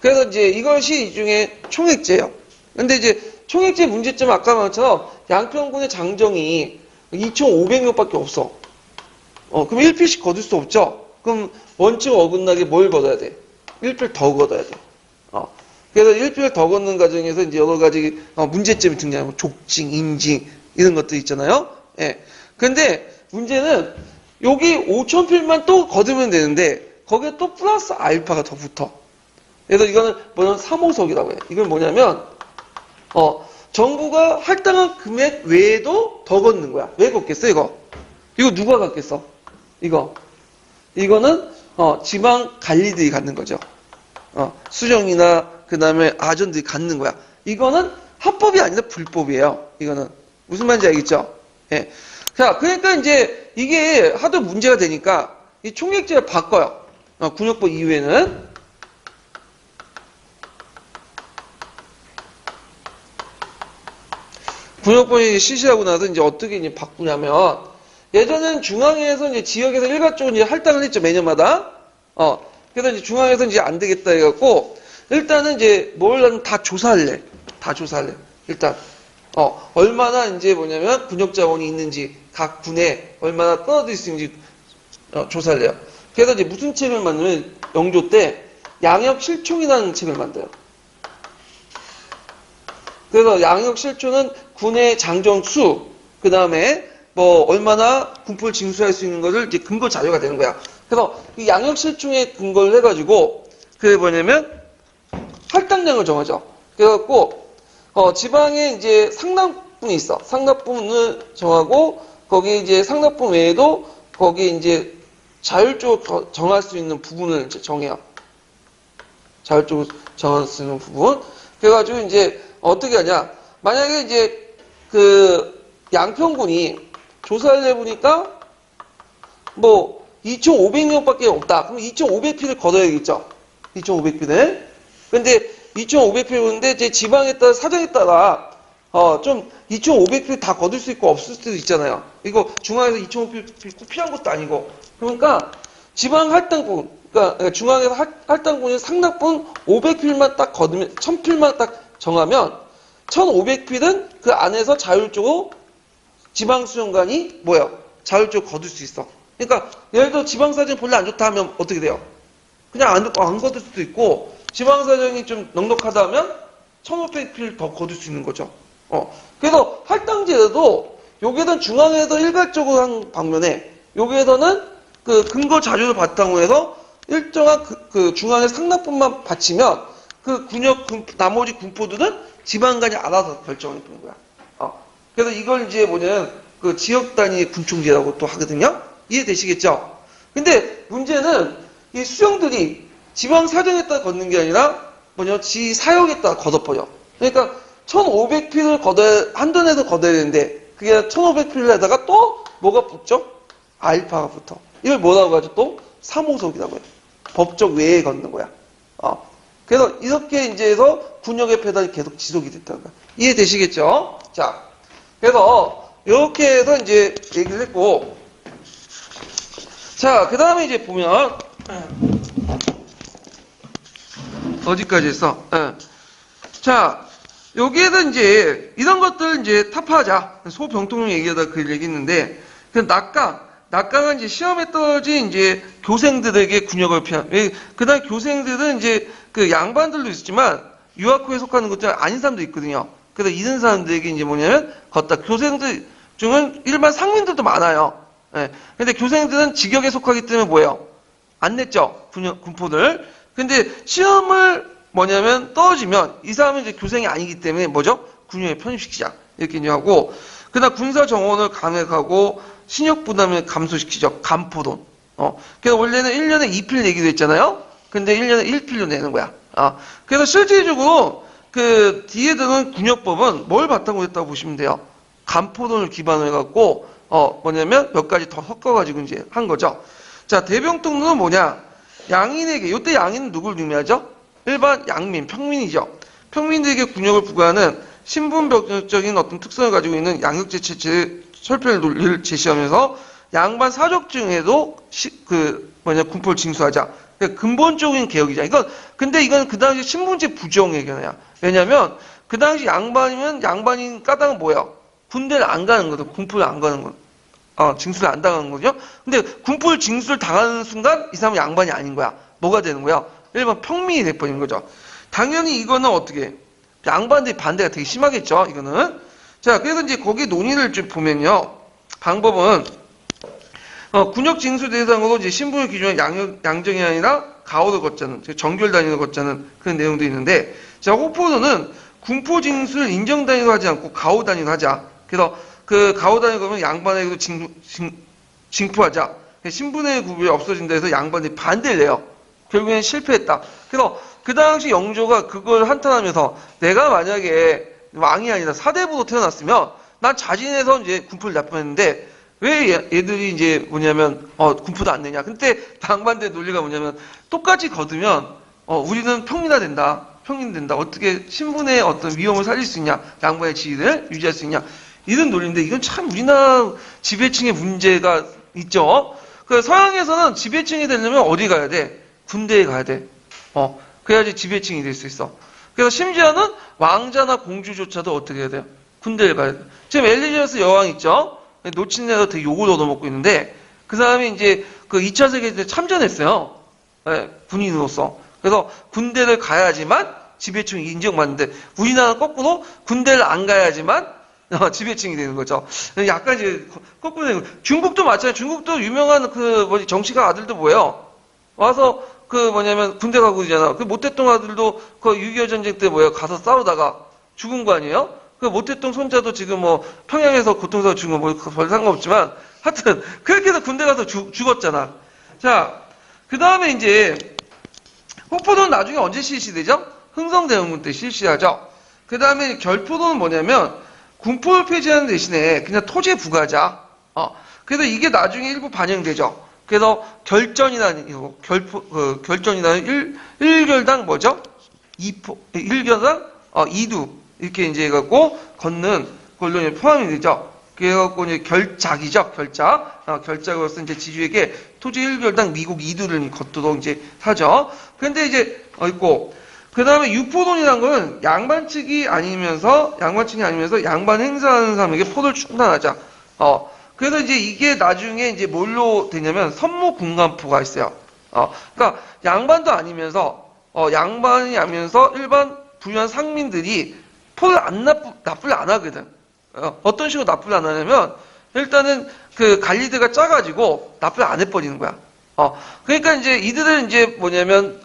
그래서 이제 이것이 이 중에 총액제예요. 근데 이제 총액제 문제점 아까 말처럼 양평군의 장정이 2,500명밖에 없어. 그럼 1필씩 거둘 수 없죠. 그럼 원칙 어긋나게 뭘 걷어야 돼? 1필 더 걷어야 돼. 그래서 1필을 더 걷는 과정에서 이제 여러 가지 문제점이 등장하고 족징, 인징 이런 것들 있잖아요. 예. 근데 문제는 여기 5,000필만 또 거두면 되는데 거기에 또 플러스 알파가 더 붙어. 그래서 이거는 뭐냐면 3호석이라고 해요. 이건 뭐냐면 정부가 할당한 금액 외에도 더 걷는 거야. 왜 걷겠어 이거? 이거 누가 갖겠어? 이거는 지방 관리들이 갖는 거죠. 수정이나 그 다음에 아전들이 갖는 거야. 이거는 합법이 아니라 불법이에요. 이거는 무슨 말인지 알겠죠? 예. 자, 그러니까 이제 이게 하도 문제가 되니까 이 총액제를 바꿔요. 군역법 이후에는 군역법이 실시하고 나서 이제 어떻게 이제 바꾸냐면, 예전엔 중앙에서 이제 지역에서 일괄적으로 이제 할당을 했죠, 매년마다. 그래서 이제 중앙에서 이제 안 되겠다 해갖고, 일단은 이제 뭘 하면 다 조사할래. 다 조사할래. 일단. 얼마나 이제 뭐냐면 군역 자원이 있는지, 각 군에 얼마나 떨어질 수 있는지, 조사를 해요. 그래서 이제 무슨 책을 만들면 영조 때 양역 실총이라는 책을 만들어요. 그래서 양역 실총은 군의 장정 수, 그 다음에 뭐 얼마나 군포를 징수할 수 있는 것을 이제 근거 자료가 되는 거야. 그래서 이 양역 실총에 근거를 해가지고 그게 뭐냐면 할당량을 정하죠. 그래갖고 지방에 이제 상납분이 있어. 상납분을 정하고 거기 이제 상납분 외에도 거기 이제 자율적으로 정할 수 있는 부분을 이제 정해요. 자율적으로 정할 수 있는 부분. 그래가지고 이제 어떻게 하냐. 만약에 이제 그 양평군이 조사를 해보니까 뭐 2,500명밖에 없다. 그럼 2,500필을 걷어야겠죠. 2,500필을. 근데 2,500필인데 제 지방에 따라 사정에 따라 좀 2,500필 다 거둘 수 있고 없을 수도 있잖아요. 이거 중앙에서 2,500필 꼭 필요한 것도 아니고. 그러니까 지방 할당분, 그러니까 중앙에서 할당분이 상납분 500필만 딱 거두면 1,000필만 딱 정하면 1,500필은 그 안에서 자율적으로 지방수련관이 뭐야? 자율적으로 거둘 수 있어. 그러니까 예를 들어 지방사정이 본래 안 좋다 하면 어떻게 돼요? 그냥 안 거둘 수도 있고 지방사정이 좀 넉넉하다 하면 1,500필 더 거둘 수 있는 거죠. 그래서 할당제도 여기에는 중앙에서 일괄적으로 한 방면에 여기에서는 그 근거 자료를 바탕으로 해서 일정한 그 중앙의 상납분만 바치면 그 나머지 군포들은 지방간이 알아서 결정을 해주는 거야. 그래서 이걸 이제 뭐냐면 그 지역 단위 군총제라고 또 하거든요. 이해되시겠죠? 근데 문제는 이 수령들이 지방 사정에 따라 걷는 게 아니라 지 사역에 따라 걷어버려. 그러니까 1,500필을 한돈에서 걷어야 되는데 그게 1,500필에다가 또 뭐가 붙죠? 알파가 붙어. 이걸 뭐라고 하죠? 또 3호석이라고 해요. 법적 외에 걷는 거야. 그래서 이렇게 이제 해서 군역의 폐단이 계속 지속이 됐다는 거야. 이해되시겠죠? 자, 그래서 이렇게 해서 이제 얘기를 했고, 자, 그 다음에 이제 보면 어디까지 했어? 자, 여기에는 이제 이런 것들 이제 타파하자. 소병통령 얘기하다 그 얘기했는데, 그 낙강은 이제 시험에 떨어진 이제 교생들에게 군역을 피한. 그 다음 교생들은 이제 그 양반들도 있었지만 유학후에 속하는 것들 아닌 사람도 있거든요. 그래서 이런 사람들에게 이제 뭐냐면 걷다. 교생들 중은 일반 상민들도 많아요. 근데 교생들은 직역에 속하기 때문에 뭐예요? 안 냈죠. 군포들. 근데 시험을 뭐냐면 떨어지면 이 사람은 이제 교생이 아니기 때문에 뭐죠? 군역에 편입시키자. 이렇게 이제 하고, 그다음 군사 정원을 강획하고 신역 부담을 감소시키죠. 간포돈. 그래서 원래는 1년에 2필 내기로 했잖아요. 근데 1년에 1필로 내는 거야. 그래서 실질적으로 그 뒤에 드는 군역법은 뭘 바탕으로 했다고 보시면 돼요. 간포돈을 기반으로 해갖고 뭐냐면 몇 가지 더 섞어가지고 이제 한 거죠. 자, 대병통로는 뭐냐? 양인에게, 요때 양인은 누굴 의미하죠? 일반 양민, 평민이죠. 평민들에게 군역을 부과하는 신분벽적인 어떤 특성을 가지고 있는 양역제체 철폐 논리를 제시하면서 양반 사적 중에도 군포를 징수하자. 그러니까 근본적인 개혁이자. 근데 이건 그 당시 신분제 부정 의견이야. 왜냐면 그 당시 양반이면 양반인 까닭은 뭐야? 군대를 안 가는 거죠. 군포를 안 가는 거. 징수를 안 당하는 거죠. 근데 군포를 징수를 당하는 순간 이 사람은 양반이 아닌 거야. 뭐가 되는 거야? 일반 평민이 돼버린 거죠. 당연히 이거는 어떻게? 양반들이 반대가 되게 심하겠죠. 이거는. 자, 그래서 이제 거기 논의를 좀 보면요. 방법은 군역 징수 대상으로 이제 신분을 기준한 양정이 아니라 가오를 걷자는, 정결 단위로 걷자는 그런 내용도 있는데, 자, 호포도는 군포 징수를 인정 단위로 하지 않고 가오 단위로 하자. 그래서 그 가오 단위로 그러면 양반에게도 징포하자. 신분의 구분이 없어진다 해서 양반들이 반대를 해요. 결국엔 실패했다. 그래서 그 당시 영조가 그걸 한탄하면서 내가 만약에 왕이 아니라 사대부로 태어났으면 난 자진해서 이제 군포를 납부했는데 왜 얘들이 이제 뭐냐면 군포도 안 내냐. 근데 양반들 논리가 뭐냐면 똑같이 거두면 우리는 평민화 된다. 평균된다. 어떻게 신분의 어떤 위험을 살릴 수 있냐, 양반의 지위를 유지할 수 있냐, 이런 논리인데 이건 참 우리나라 지배층의 문제가 있죠. 그 서양에서는 지배층이 되려면 어디 가야 돼? 군대에 가야 돼. 그래야지 지배층이 될 수 있어. 그래서 심지어는 왕자나 공주조차도 어떻게 해야 돼요? 군대에 가야 돼. 지금 엘리자베스 여왕 있죠? 놓친 애가 되게 욕을 얻어먹고 있는데 그 사람이 이제 그 2차 세계대전 때 참전했어요. 군인으로서. 그래서 군대를 가야지만 지배층이 인정받는데 우리나라는 거꾸로 군대를 안 가야지만 지배층이 되는 거죠. 약간 이제 거꾸로 되는 거예요. 중국도 마찬가지예요. 중국도 유명한 정치가 아들도 뭐예요? 와서 뭐냐면 군대 가고 있잖아. 그 모태똥 아들도 그 6.25 전쟁 때 가서 싸우다가 죽은 거 아니에요? 그 모태똥 손자도 지금 평양에서 고통스러워 죽은 거 별 상관없지만 하여튼 그렇게 해서 군대 가서 죽었잖아. 자, 그 다음에 이제 폭포도는 나중에 언제 실시되죠? 흥성대원군 때 실시하죠. 그 다음에 결포도는 뭐냐면 군포를 폐지하는 대신에 그냥 토지 부과자. 그래서 이게 나중에 일부 반영되죠. 그래서 결전이라는 결전이라는 1결당 뭐죠? 1결당 2두 이렇게 이제 해갖고 걷는 걸로 포함이 되죠. 그래갖고 이제 결작이죠. 결작으로서 이제 지주에게 토지 1결당 미국 2두를 걷도록 이제 하죠. 그런데 이제 있고 그 다음에 유포돈이라는 거는 양반 측이 아니면서 양반 행사하는 사람에게 포를 충당하자. 그래서 이제 이게 나중에 이제 뭘로 되냐면 선무군관포가 있어요. 그러니까 양반도 아니면서 양반이 아니면서 일반 부유한 상민들이 포를 납부를 안 하거든. 어떤 식으로 납부를 안 하냐면 일단은 그 관리대가 짜가지고 납부를 안 해버리는 거야. 그러니까 이제 이들은 이제 뭐냐면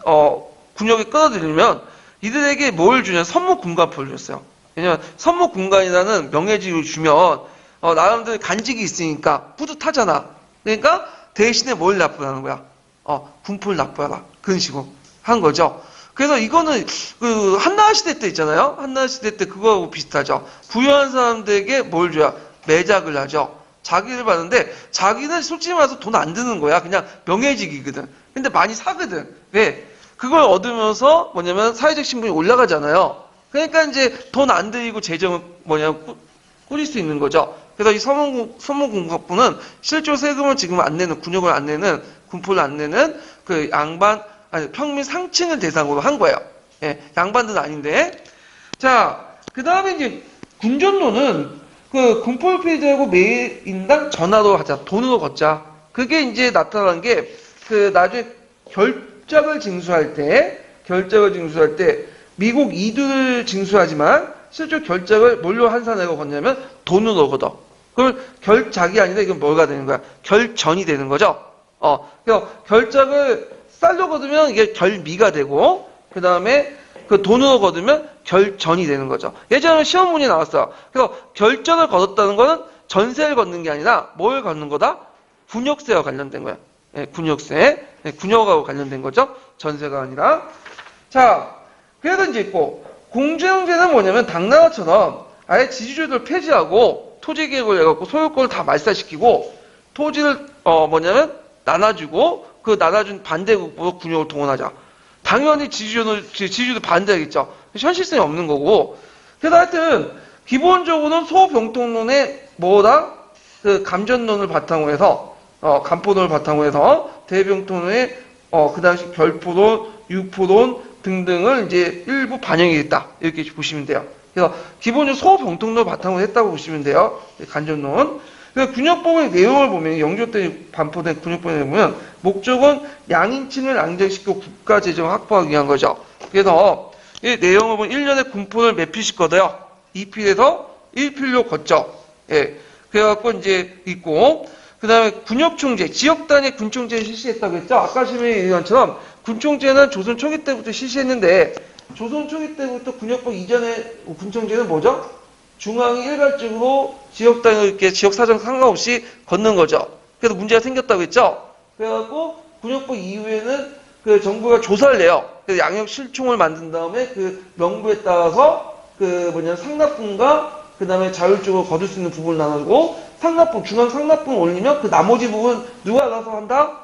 군역에 끌어들이면 이들에게 뭘 주냐면 선무군관포를 줬어요. 왜냐면 선무군관이라는 명예직을 주면 나름대로 간직이 있으니까 뿌듯하잖아. 그러니까 대신에 뭘 납부하는 거야? 군포를 납부하라. 그런 식으로 한 거죠. 그래서 이거는 그 한나라 시대 때 있잖아요. 한나라 시대 때 그거하고 비슷하죠. 부유한 사람들에게 뭘 줘야? 매작을 하죠. 자기를 받는데 자기는 솔직히 말해서 돈 안 드는 거야. 그냥 명예직이거든. 근데 많이 사거든. 왜? 그걸 얻으면서 뭐냐면 사회적 신분이 올라가잖아요. 그러니까 이제 돈 안 들이고 재정을 꾸릴 수 있는 거죠. 그래서 이 선무군관포는 실제로 세금을 지금 안 내는, 군역을 안 내는, 군포를 안 내는 그 평민 상층을 대상으로 한 거예요. 예, 양반들은 아닌데. 자, 그 다음에 이제 군전로는 그 군포를 폐지하고 매인당 전화로 하자. 돈으로 걷자. 그게 이제 나타난 게 그 나중에 결작을 징수할 때 미국 2두를 징수하지만 실제로 결작을 뭘로 한산하고 걷냐면 돈으로 걷어. 그걸 결작이 아니라 이건 뭐가 되는 거야? 결전이 되는 거죠. 그래서 결작을 쌀로 걷으면 이게 결미가 되고, 그 다음에 그 돈으로 걷으면 결전이 되는 거죠. 예전에 시험 문제 나왔어요. 그래서 결전을 걷었다는 거는 전세를 걷는 게 아니라 뭘 걷는 거다? 군역세와 관련된 거야. 예, 군역세. 예, 군역하고 관련된 거죠. 전세가 아니라. 자, 그래서 이제 있고, 공주형제는 뭐냐면 당나라처럼 아예 지주제도를 폐지하고 토지 계획을 해갖고 소유권을 다 말살시키고 토지를 나눠주고 그 나눠준 반대국부로 군역을 동원하자. 당연히 지주도 반대하겠죠. 현실성이 없는 거고. 그래서 하여튼 기본적으로는 소병통론의 그 감전론을 바탕으로 해서 간포론을 바탕으로 해서 대병통론의 그 당시 결포론, 유포론 등등을 이제 일부 반영이 됐다. 이렇게 보시면 돼요. 그래서 기본적으로 소병통론을 바탕으로 했다고 보시면 돼요. 간전론. 그래서 군역법의 내용을 보면 영조 때 반포된 군역법을 보면 목적은 양인층을 안정시키고 국가 재정을 확보하기 위한 거죠. 그래서 이 내용을 보면 1년에 군포를 몇 필씩 걷어요. 2필에서 1필로 걷죠. 예. 그래갖고 이제 있고 그 다음에 군역총재, 지역 단위 군총제를 실시했다고 했죠. 아까 설명의 의원처럼 군총제는 조선 초기 때부터 실시했는데 조선 초기 때부터 군역법 이전의 군총제는 뭐죠? 중앙이 일괄적으로 지역 단위로 이렇게 지역 사정 상관없이 걷는 거죠. 그래서 문제가 생겼다고 했죠. 그래갖고 군역법 이후에는 그 정부가 조사를 내요. 그래서 양역 실총을 만든 다음에 그 명부에 따라서 상납분과 그 다음에 자율적으로 거둘 수 있는 부분을 나누고 중앙 상납분 올리면 그 나머지 부분 누가 알아서 한다?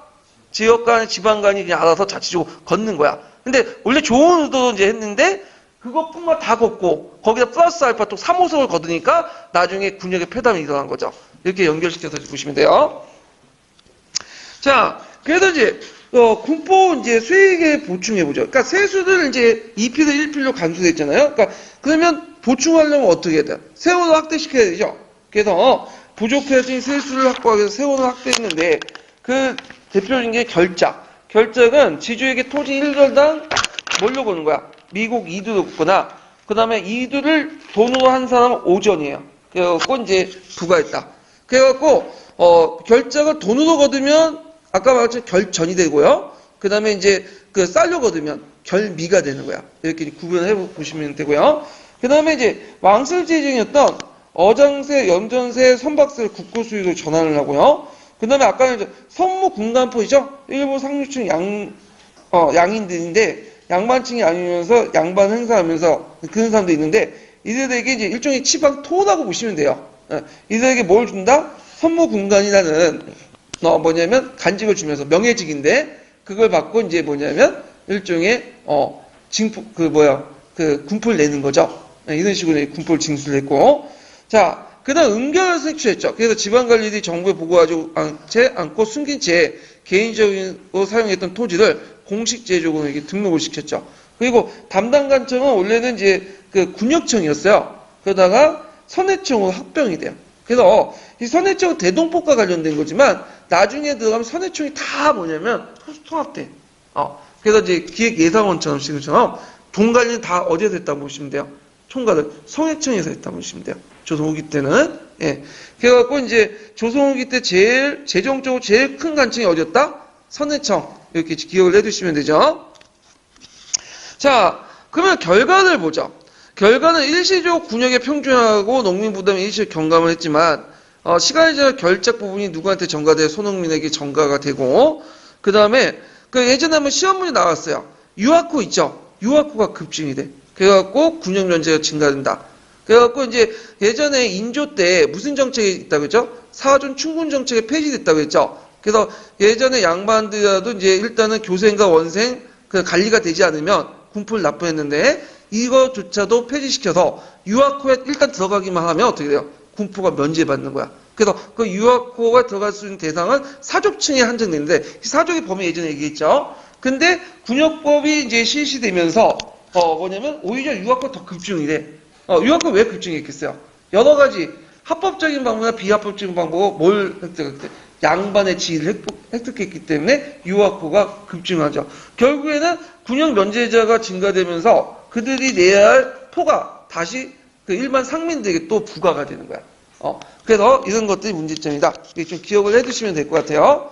지역 간, 지방 간이 그냥 알아서 자치적으로 걷는 거야. 근데 원래 좋은 의도로 이제 했는데 그것뿐만 다 걷고 거기다 플러스 알파 또 3호석을 거두니까 나중에 군역의 폐담이 일어난 거죠. 이렇게 연결시켜서 보시면 돼요. 자, 그래서 이제 군포 이제 수익에 보충해 보죠. 그러니까 세수를 이제 2필을 1필로 감소했잖아요. 그러니까 그러면 보충하려면 어떻게 해야 돼요? 세원을 확대시켜야 되죠. 그래서 부족해진 세수를 확보하기 위해서 세원을 확대했는데 그 대표적인 게 결작. 결작은 지주에게 토지 1절당 뭘로 거는 거야? 미국 2두를 걷거나 그 다음에 2두를 돈으로 한 사람은 5전이에요. 그래갖고 이제 부과했다. 그래갖고 결작을 돈으로 거두면 아까 말했던 결전이 되고요. 그 다음에 이제 그 쌀로 거두면 결미가 되는 거야. 이렇게 구분해 보시면 되고요. 그 다음에 이제 왕설제 예정이었던 어장세, 염전세, 선박세를 국고수익으로 전환을 하고요. 그 다음에 아까는 선무 군간포이죠. 일부 상류층 양인들인데 양반층이 아니면서 양반 행사하면서 그런 사람도 있는데 이들에게 이제 일종의 치방 토라고 보시면 돼요. 이들에게 뭘 준다? 선무 군간이라는 뭐냐면 간직을 주면서 명예직인데 그걸 받고 이제 뭐냐면 일종의 군포를 내는 거죠. 이런 식으로 군포를 징수를 했고 자 그다음 은결을 색출했죠. 그래서 지방관리들이 정부에 보고하지 않고 숨긴 채 개인적으로 사용했던 토지를 공식 제조로 이렇게 등록을 시켰죠. 그리고 담당관청은 원래는 이제 그 군역청이었어요. 그러다가 선해청으로 합병이 돼요. 그래서 이 선해청은 대동법과 관련된 거지만 나중에 들어가면 선해청이 다 뭐냐면 통합돼. 그래서 이제 기획예산원처럼 지금처럼 돈 관리는 다 어디에서 했다고 보시면 돼요. 총괄을 선해청에서 했다고 보시면 돼요. 조선 후기 때는. 예. 그래갖고 이제 조선 후기 때 재정적으로 제일 큰 관청이 어디였다? 선해청. 이렇게 기억을 해두시면 되죠. 자, 그러면 결과를 보죠. 결과는 일시적 군역의 평준화하고 농민 부담에 일시적 경감을 했지만 시간이 지나 결작 부분이 누구한테 전가돼 손흥민에게 전가가 되고 그 다음에 그 예전에 한번 시험 문제 나왔어요. 유아코 있죠. 유아코가 급증이 돼. 그래갖고 군역 면제가 증가된다. 그래갖고 이제 예전에 인조 때 무슨 정책이 있다고 했죠? 사존 충군 정책이 폐지됐다고 했죠. 그래서 예전에 양반들이라도 이제 일단은 교생과 원생 그 관리가 되지 않으면 군포를 납부했는데 이거조차도 폐지시켜서 유아코에 일단 들어가기만 하면 어떻게 돼요? 군포가 면제받는 거야. 그래서 그 유아코가 들어갈 수 있는 대상은 사족층에 한정되는데 사족의 범위 예전에 얘기했죠. 근데 군역법이 이제 실시되면서 뭐냐면 오히려 유아코가 더 급증이 돼. 유아코가 왜 급증했겠어요? 여러 가지 합법적인 방법이나 비합법적인 방법으로 뭘 획득했대? 양반의 지위를 획득했기 때문에 유아코가 급증하죠. 결국에는 군역 면제자가 증가되면서 그들이 내야 할 포가 다시 그 일반 상민들에게 또 부과가 되는 거야. 그래서 이런 것들이 문제점이다. 이게 좀 기억을 해두시면 될 것 같아요.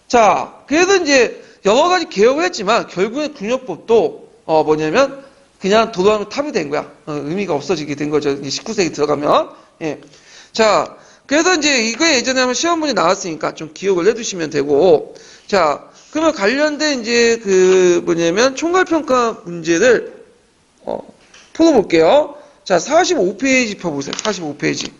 자, 그래서 이제 여러 가지 개혁을 했지만 결국엔 군역법도 뭐냐면 그냥 도로하면 탑이 된 거야. 의미가 없어지게 된 거죠. 19세기 들어가면. 예. 자, 그래서 이제 이거 예전에 한번 시험 문제 나왔으니까 좀 기억을 해두시면 되고, 자, 그러면 관련된 이제 그 뭐냐면 총괄평가 문제를 풀어볼게요. 자, 45페이지 펴보세요. 45페이지.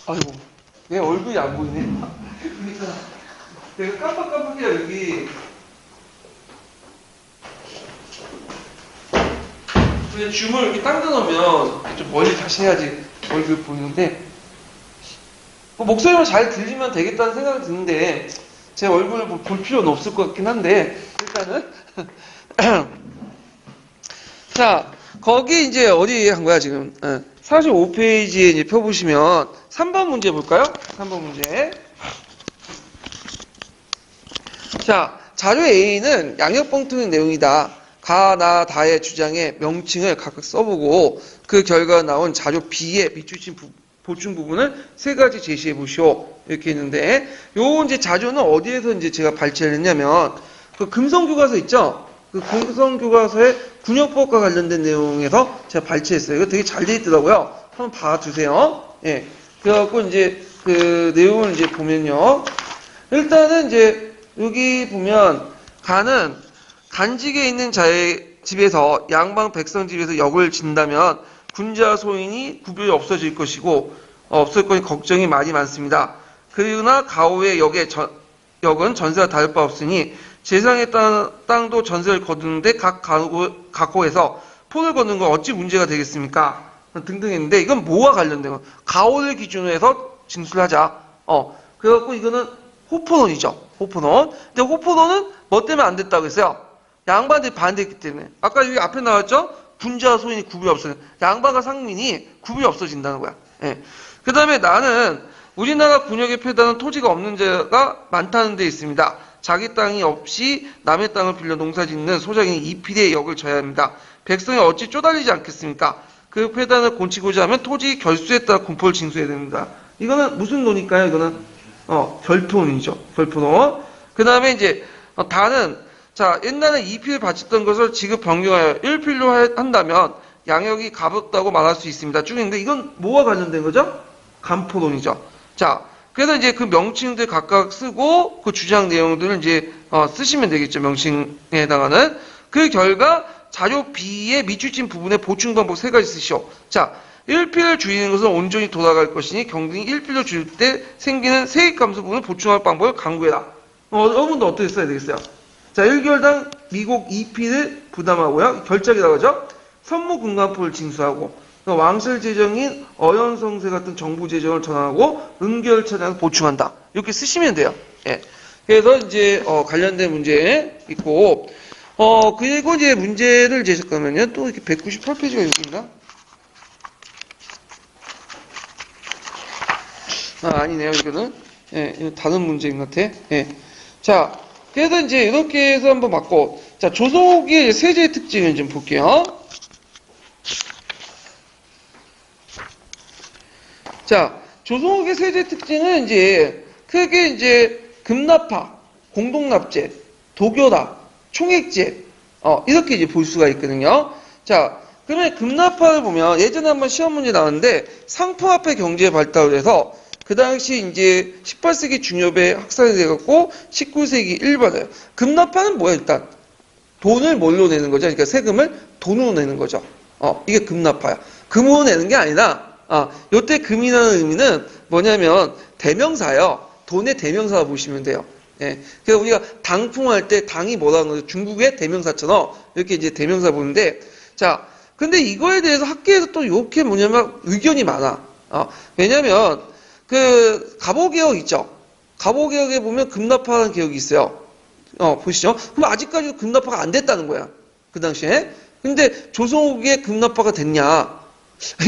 아이고, 내 얼굴이 안 보이네. 그러니까 내가 깜빡깜빡해요 여기. 근데 줌을 이렇게 당겨 놓으면 좀 멀리 다시 해야지 얼굴 보이는데 뭐 목소리만 잘 들리면 되겠다는 생각이 드는데 제 얼굴을 볼 필요는 없을 것 같긴 한데 일단은 자 거기 이제 어디 한 거야 지금 45페이지에 이제 펴보시면 3번 문제 볼까요? 3번 문제. 자, 자료 A는 양역봉투의 내용이다. 가, 나, 다의 주장에 명칭을 각각 써보고 그 결과 나온 자료 B의 밑줄친 보충 부분을 세 가지 제시해 보시오. 이렇게 했는데 요 이제 자료는 어디에서 이제 제가 발췌를 했냐면 그 금성교과서 있죠? 그 금성교과서의 군역법과 관련된 내용에서 제가 발췌했어요. 이거 되게 잘 돼 있더라고요. 한번 봐주세요. 예. 그래갖고 이제 그 내용을 이제 보면요. 일단은 이제 여기 보면 간은 간직에 있는 자의 집에서 양방 백성 집에서 역을 진다면 군자 소인이 구별이 없어질 것이고 없을 것이 걱정이 많이 많습니다. 그러나 가오의 역은 전세와 다를 바 없으니 재상의 땅도 전세를 거두는데 각 가호에서 폰을 걷는 건 어찌 문제가 되겠습니까? 등등 했는데 이건 뭐와 관련된 거? 가오를 기준으로 해서 징수를하자. 그래갖고 이거는 호포논이죠. 호포논. 근데 호포논은 뭐 때문에 안 됐다고 했어요? 양반들이 반대했기 때문에. 아까 여기 앞에 나왔죠? 군자와 소인이 구분이 없어요. 양반과 상민이 구분이 없어진다는 거야. 예. 그 다음에 나는 우리나라 군역에 폐단은 토지가 없는 자가 많다는 데 있습니다. 자기 땅이 없이 남의 땅을 빌려 농사짓는 소작인 이필의 역을 져야 합니다. 백성이 어찌 쪼달리지 않겠습니까? 그 폐단을 곤치고자 하면 토지 결수에 따라 군포를 징수해야 됩니다. 이거는 무슨 논일까요? 이거는 결토논이죠. 결토논. 그 다음에 이제 다는 자 옛날에 2필을 바쳤던 것을 지금 변경하여 1필로 한다면 양역이 가볍다고 말할 수 있습니다. 쭉 있는데 이건 뭐와 관련된 거죠? 간포론이죠. 자, 그래서 이제 그 명칭들 각각 쓰고 그 주장 내용들을 이제 쓰시면 되겠죠. 명칭에 해당하는. 그 결과 자료 B의 밑줄진 부분에 보충 방법 3가지 쓰시오. 자, 1필을 줄이는 것은 온전히 돌아갈 것이니 경등이 1필로 줄일 때 생기는 세액감소 부분을 보충할 방법을 강구해라. 여러분도 어떻게 써야 되겠어요? 자, 1개월당 미국 2필을 부담하고요. 결작이라고 하죠. 선무금관포를 징수하고 왕실 재정인 어연성세 같은 정부 재정을 전환하고 은결 차량을 보충한다. 이렇게 쓰시면 돼요. 예. 그래서 이제 관련된 문제 있고 그리고 이제 문제를 이제 잠깐만요. 또 이렇게 198페이지가 여기 있나? 아니네요. 이거는 이거 다른 문제인 것 같아. 예. 자, 그래서 이제 이렇게 해서 한번 맞고 자 조선후기의 세제의 특징을 좀 볼게요. 자, 조선후기 세제 특징은 이제 크게 이제 금납파, 공동납제, 도교납, 총액제 이렇게 이제 볼 수가 있거든요. 자, 그러면 금납파를 보면 예전에 한번 시험 문제 나왔는데 상품화폐 경제의 발달을 해서 그 당시 이제 18세기 중엽에 확산이 돼갖고 19세기 일반화요. 금납파는 뭐야 일단? 돈을 뭘로 내는 거죠? 그러니까 세금을 돈으로 내는 거죠. 이게 금납파야. 금으로 내는 게 아니라 요때 금이라는 의미는 뭐냐면 대명사요. 돈의 대명사로 보시면 돼요. 예. 그래서 우리가 당풍할 때 당이 뭐라는 거죠? 중국의 대명사처럼 이렇게 이제 대명사 보는데 자, 근데 이거에 대해서 학계에서 또 이렇게 뭐냐면 의견이 많아. 왜냐면 그 갑오개혁 있죠? 갑오개혁에 보면 금납파라는 개혁이 있어요. 보시죠. 그럼 아직까지도 금납파가 안 됐다는 거야. 그 당시에. 근데 조선후기에 금납파가 됐냐?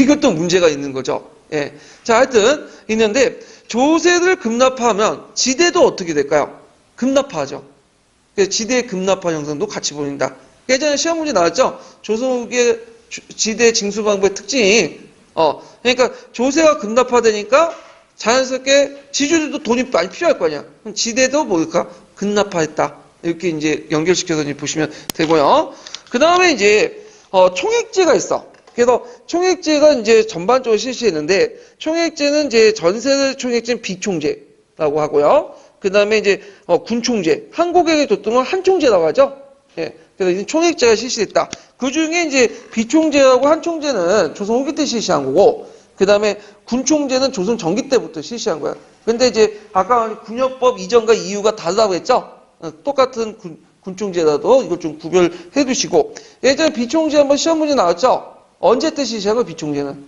이것도 문제가 있는 거죠. 예. 자, 하여튼, 있는데, 조세를 금납화하면 지대도 어떻게 될까요? 금납화하죠. 그래서 지대의 금납화 형성도 같이 보인다. 예전에 시험 문제 나왔죠? 조선후기의 지대 징수 방법의 특징이, 그러니까 조세가 금납화되니까 자연스럽게 지주들도 돈이 많이 필요할 거 아니야. 그럼 지대도 뭘까? 금납화했다. 이렇게 이제 연결시켜서 이제 보시면 되고요. 그 다음에 이제, 총액제가 있어. 그래서 총액제가 이제 전반적으로 실시했는데 총액제는 이제 전세를 총액제는 비총제라고 하고요. 그 다음에 이제 군총제, 한국에게 뒀던 건 한총제라고 하죠. 예. 그래서 이제 총액제가 실시했다. 그 중에 이제 비총제하고 한총제는 조선 후기 때 실시한 거고, 그 다음에 군총제는 조선 전기 때부터 실시한 거야. 근데 이제 아까 군역법 이전과 이후가 다르다고 했죠. 똑같은 군총제라도 이걸 좀 구별해 두시고, 예전에 비총제 한번 시험 문제 나왔죠. 언제 때 실시한 거야, 비총제는?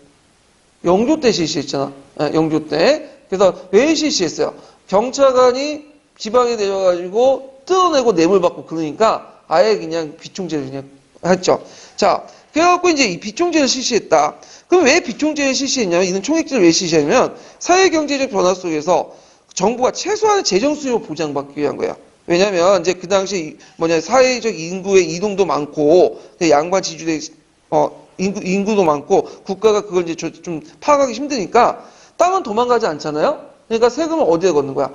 영조 때 실시했잖아. 영조 때. 그래서 왜 실시했어요? 경찰관이 지방에 내려가지고 뜯어내고 뇌물받고 그러니까 아예 그냥 비총제를 그냥 했죠. 자, 그래갖고 이제 이 비총제를 실시했다. 그럼 왜 비총제를 실시했냐면, 이는 총액제를 왜 실시했냐면, 사회경제적 변화 속에서 정부가 최소한의 재정 수요 보장받기 위한 거야. 왜냐면, 이제 그 당시 사회적 인구의 이동도 많고, 양반 지주의, 인구도 많고 국가가 그걸 이제 좀 파악하기 힘드니까 땅은 도망가지 않잖아요. 그러니까 세금을 어디에 걷는 거야?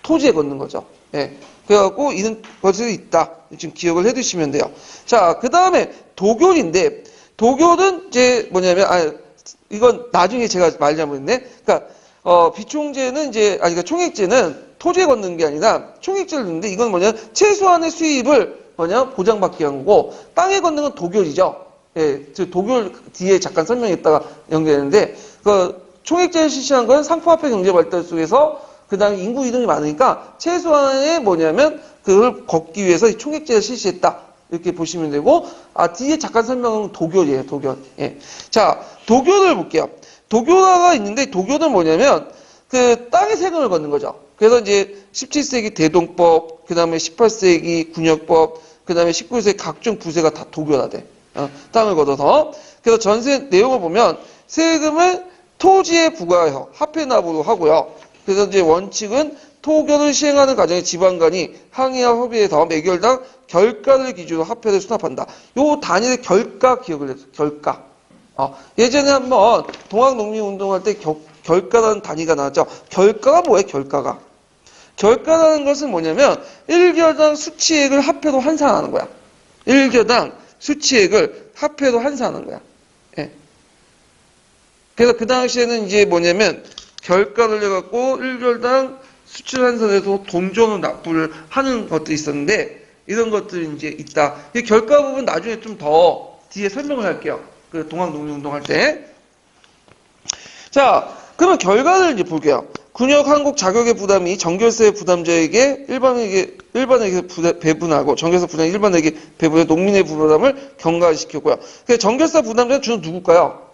토지에 걷는 거죠. 예. 그래갖고 이런 것이 있다. 지금 기억을 해두시면 돼요. 자, 그 다음에 도교인데 도교는 이제 뭐냐면 이건 나중에 제가 말 잘못했네. 그러니까 비총제는 이제 그러니까 총액제는 토지에 걷는 게 아니라 총액제를 넣는데 이건 뭐냐 최소한의 수입을 보장받기 위한 거고 땅에 걷는 건 도교이죠. 예, 저 도교를 뒤에 잠깐 설명했다가 연결했는데, 총액제를 실시한 건 상품화폐 경제 발달 속에서 그 다음에 인구 이동이 많으니까 최소한의 뭐냐면 그걸 걷기 위해서 총액제를 실시했다. 이렇게 보시면 되고, 뒤에 잠깐 설명은 도교예요, 도교. 예. 자, 도교를 볼게요. 도교가 있는데, 도교는 뭐냐면, 그 땅에 세금을 걷는 거죠. 그래서 이제 17세기 대동법, 그 다음에 18세기 군역법, 그 다음에 19세기 각종 부세가 다 도교가 돼. 땅을 걷어서. 그래서 전세 내용을 보면, 세금을 토지에 부과하여 화폐 납부로 하고요. 그래서 이제 원칙은 토교를 시행하는 과정에 지방간이 항의와 협의해서 매결당 결가를 기준으로 화폐를 수납한다. 요 단위의 결가 기억을 해서 결가. 예전에 한번 동학농민운동할 때 결가라는 단위가 나왔죠. 결가가 뭐예요? 결가가. 결가라는 것은 뭐냐면 1겨당 수취액을 화폐로 환산하는 거야. 1겨당 수취액을 화폐로 환산하는 거야. 예. 그래서 그 당시에는 이제 뭐냐면 결가를 해갖고 1결당 수출 환산해서 돈전을 납부를 하는 것도 있었는데 이런 것들이 이제 있다. 이 결가 부분 나중에 좀 더 뒤에 설명을 할게요. 그 동학농민운동 할 때. 자, 그러면 결과를 이제 볼게요. 군역 한국 자격의 부담이 정결세 부담자에게 일반에게 배분하고 정결세 부담이 일반에게 배분해 농민의 부담을 경과시켰고요. 그래서 정결세 부담자는 주로 누굴까요?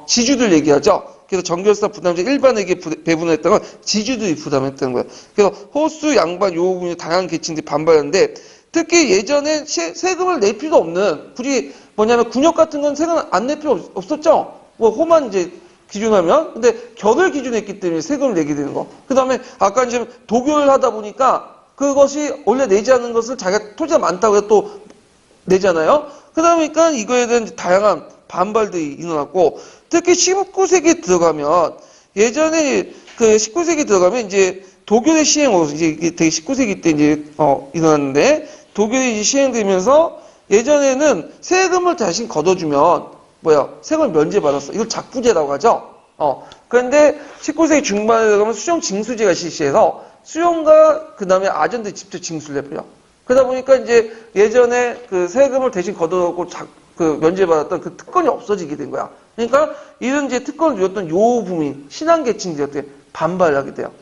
지주들 얘기하죠. 그래서 정결세 부담자 일반에게 배분했던 건 지주들이 부담했다는 거예요. 그래서 호수, 양반, 요구분이 다양한 계층들이 반발했는데 특히 예전에 세금을 낼 필요 없는 굳이 뭐냐면 군역 같은 건 세금 안 낼 필요 없었죠. 뭐 호만 이제 기준하면 근데 결을 기준했기 때문에 세금을 내게 되는 거. 그 다음에 아까 이제 도교를 하다 보니까 그것이 원래 내지 않는 것을 자기가 토지가 많다고 해서 또 내잖아요. 그러니까 이거에 대한 다양한 반발들이 일어났고 특히 19세기 들어가면 예전에 그 19세기 들어가면 이제 도교의 시행으로 이제 이게 되게 19세기 때 이제 일어났는데 도교의 시행되면서 예전에는 세금을 대신 걷어주면 세금을 면제받았어. 이걸 작부제라고 하죠. 그런데 19세기 중반에 들어가면 수령 징수제가 실시해서 수령과 그 다음에 아전들이 직접 징수를 해버려. 그러다 보니까 이제 예전에 그 세금을 대신 걷어놓고 그 면제받았던 그 특권이 없어지게 된 거야. 그러니까 이런 이제 특권을 누렸던 요부민, 신앙계층들이 어떻게 반발하게 돼요.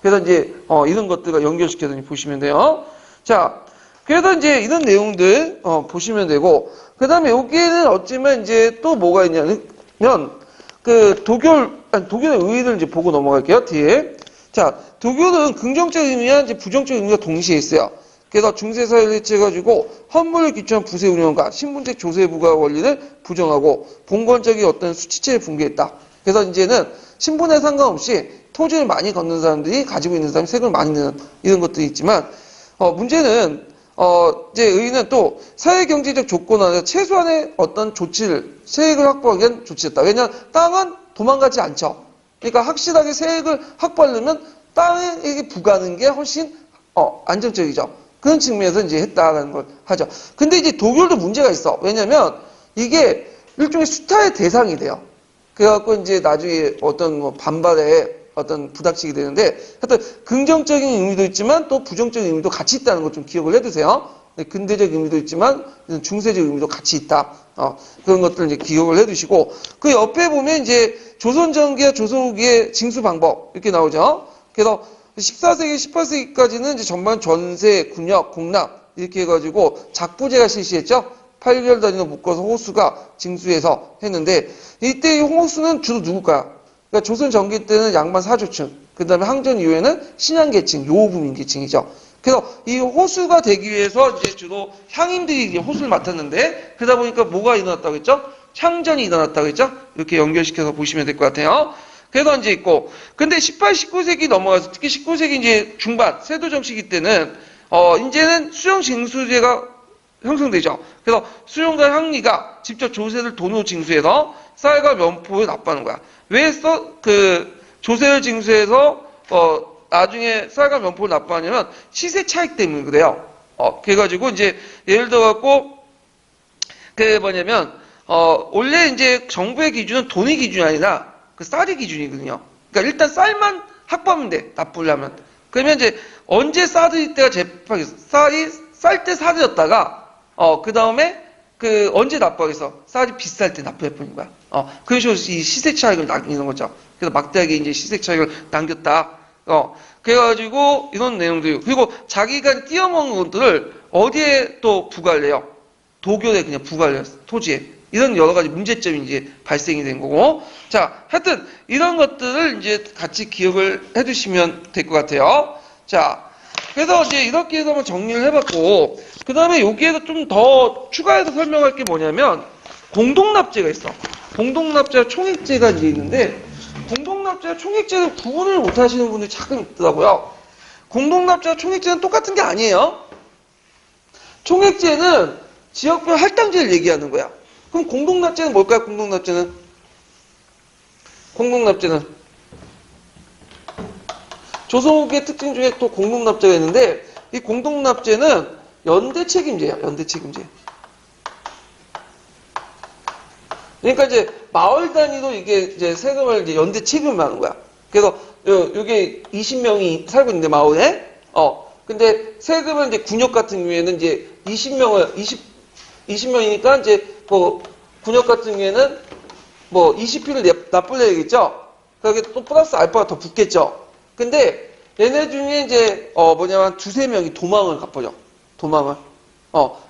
그래서 이제 이런 것들과 연결시켜서 보시면 돼요. 자, 그래서 이제 이런 내용들 보시면 되고 그 다음에 여기에는 어쩌면 이제 또 뭐가 있냐면 그 도교의 의의를 이제 보고 넘어갈게요. 뒤에. 자, 도교는 긍정적인 의미와 이제 부정적인 의미가 동시에 있어요. 그래서 중세사회를 해체해가지고 헌물을 기초한 부세 운영과 신분제 조세 부과 원리를 부정하고 봉건적인 어떤 수치체를 붕괴했다. 그래서 이제는 신분에 상관없이 토지를 많이 걷는 사람들이 가지고 있는 사람이 세금을 많이 내는 이런 것들이 있지만 문제는 이제 의의는 또 사회경제적 조건 안에 최소한의 어떤 조치를 세액을 확보하기 위한 조치였다. 왜냐하면 땅은 도망가지 않죠. 그러니까 확실하게 세액을 확보하려면 땅에게 부과하는 게 훨씬 안정적이죠. 그런 측면에서 이제 했다라는 걸 하죠. 근데 이제 도교도 문제가 있어. 왜냐면 이게 일종의 수타의 대상이 돼요. 그래갖고 이제 나중에 어떤 뭐 반발에 어떤 부닥치게 되는데 하여튼 긍정적인 의미도 있지만 또 부정적인 의미도 같이 있다는 걸 좀 기억을 해두세요. 근대적 의미도 있지만 중세적 의미도 같이 있다. 그런 것들 이제 기억을 해두시고 그 옆에 보면 이제 조선 전기와 조선 후기의 징수 방법 이렇게 나오죠. 그래서 14세기, 18세기까지는 이제 전반 전세, 군역, 공납 이렇게 해가지고 작부제가 실시했죠. 8개월 단위로 묶어서 호수가 징수해서 했는데 이때 이 호수는 주로 누굴까요? 그러니까 조선 전기 때는 양반 사조층, 그 다음에 항전 이후에는 신양계층, 요부민 계층이죠. 그래서 이 호수가 되기 위해서 이제 주로 향인들이 이제 호수를 맡았는데 그러다 보니까 뭐가 일어났다고 했죠? 향전이 일어났다고 했죠? 이렇게 연결시켜서 보시면 될 것 같아요. 그래서 이제 있고, 근데 18, 19세기 넘어가서 특히 19세기 이제 중반 세도 정치기 때는 이제는 수령 징수제가 형성되죠. 그래서 수령자 향리가 직접 조세를 돈으로 징수해서 쌀과 면포를 납부하는 거야. 왜 조세를 징수해서 나중에 쌀과 면포를 납부하냐면 시세 차익 때문에 그래요. 그래가지고 이제 예를 들어갖고 원래 이제 정부의 기준은 돈의 기준이 아니라 그 쌀의 기준이거든요. 그러니까 일단 쌀만 확보하면 돼. 납부를 하면. 그러면 이제 언제 싸들 때가 쌀이 쌀 때 사들였다가 그 다음에 그 언제 납부하겠어? 쌀이 비쌀 때 납부해 버린 거야. 그런 식으로 이 시세 차익을 남기는 거죠. 그래서 막대하게 이제 시세 차익을 남겼다. 그래가지고 이런 내용들 그리고 자기가 띄어먹은 것들을 어디에 또 부과를 해요? 도교에 그냥 부과를 해요. 토지에. 이런 여러 가지 문제점이 이제 발생이 된 거고. 자, 하여튼 이런 것들을 이제 같이 기억을 해두시면 될 것 같아요. 자, 그래서 이제 이렇게 해서 한번 정리를 해봤고, 그 다음에 여기에서 좀 더 추가해서 설명할 게 뭐냐면, 공동납제가 있어. 공동납제와 총액제가 이제 있는데, 공동납제와 총액제는 구분을 못 하시는 분들이 가끔 있더라고요. 공동납제와 총액제는 똑같은 게 아니에요. 총액제는 지역별 할당제를 얘기하는 거야. 그럼 공동납제는 뭘까요? 공동납제는 조성욱의 특징 중에 또 공동납제가 있는데 이 공동납제는 연대책임제야. 연대책임제. 그러니까 이제 마을 단위로 이게 이제 세금을 이제 연대 책임을 하는 거야. 그래서 요게 20명이 살고 있는데 마을에 근데 세금은 이제 군역 같은 경우에는 이제 20명이니까 이제 뭐 군역 같은 경우에는 뭐 20피를 납부해야겠죠. 그게 또 플러스 알파가 더 붙겠죠. 근데 얘네 중에 이제 뭐냐면 두세 명이 도망을 갚아줘. 도망을.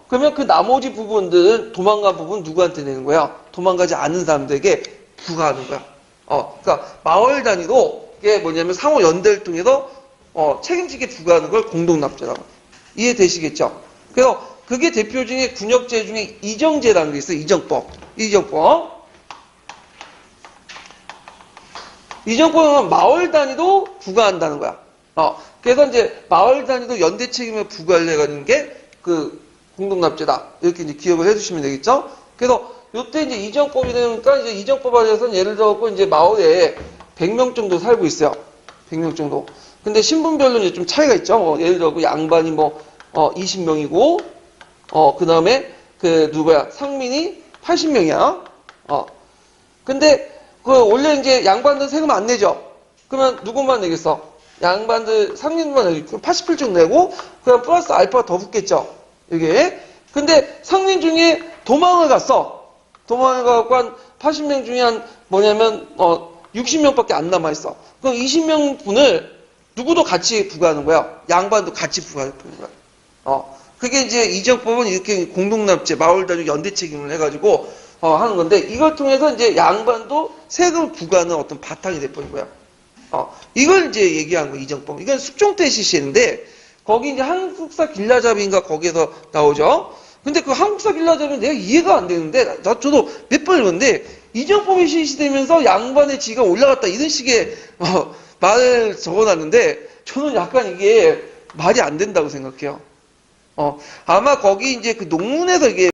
그러면 그 나머지 부분들은 도망간 부분 누구한테 내는 거야? 도망가지 않은 사람들에게 부과하는 거야. 그러니까 마을 단위로 이게 뭐냐면 상호 연대를 통해서 책임지게 부과하는 걸 공동납제라고. 이해되시겠죠? 그래서 그게 대표 중에 군역제 중에 이정제라는 게 있어요. 이정법은 마을 단위도 부과한다는 거야. 그래서 이제 마을 단위도 연대 책임을 부과하려는 게 그 공동납제다. 이렇게 이제 기억을 해주시면 되겠죠? 그래서 요때 이제 이정법이 되니까 이제 이정법 안에서는 예를 들어 이제 마을에 100명 정도 살고 있어요. 100명 정도. 근데 신분별로 이제 좀 차이가 있죠. 예를 들어 양반이 20명이고, 그 다음에 상민이 80명이야. 근데 원래 이제 양반들 세금 안 내죠? 그러면 누구만 내겠어? 양반들, 상민만 내고, 87쪽 내고, 그럼 플러스 알파가 더 붙겠죠? 이게. 근데 상민 중에 도망을 갔어. 도망을 가고 한 80명 중에 한 60명밖에 안 남아있어. 그럼 20명 분을 누구도 같이 부과하는 거야. 양반도 같이 부과하는 거야. 그게 이제 이정법은 이렇게 공동납제, 마을 단위 연대 책임을 해가지고, 하는 건데, 이걸 통해서 이제 양반도 세금을 부과하는 어떤 바탕이 돼버린 거야. 이걸 이제 얘기한 거, 이정법. 이건 숙종태 시시인데, 거기 이제 한국사 길라잡이인가 거기에서 나오죠? 근데 그 한국사 길라잡이는 내가 이해가 안 되는데, 저도 몇 번 읽었는데, 이정법이 실시되면서 양반의 지위가 올라갔다, 이런 식의, 말을 적어놨는데, 저는 약간 이게 말이 안 된다고 생각해요. 아마 거기 이제 그 논문에서 이게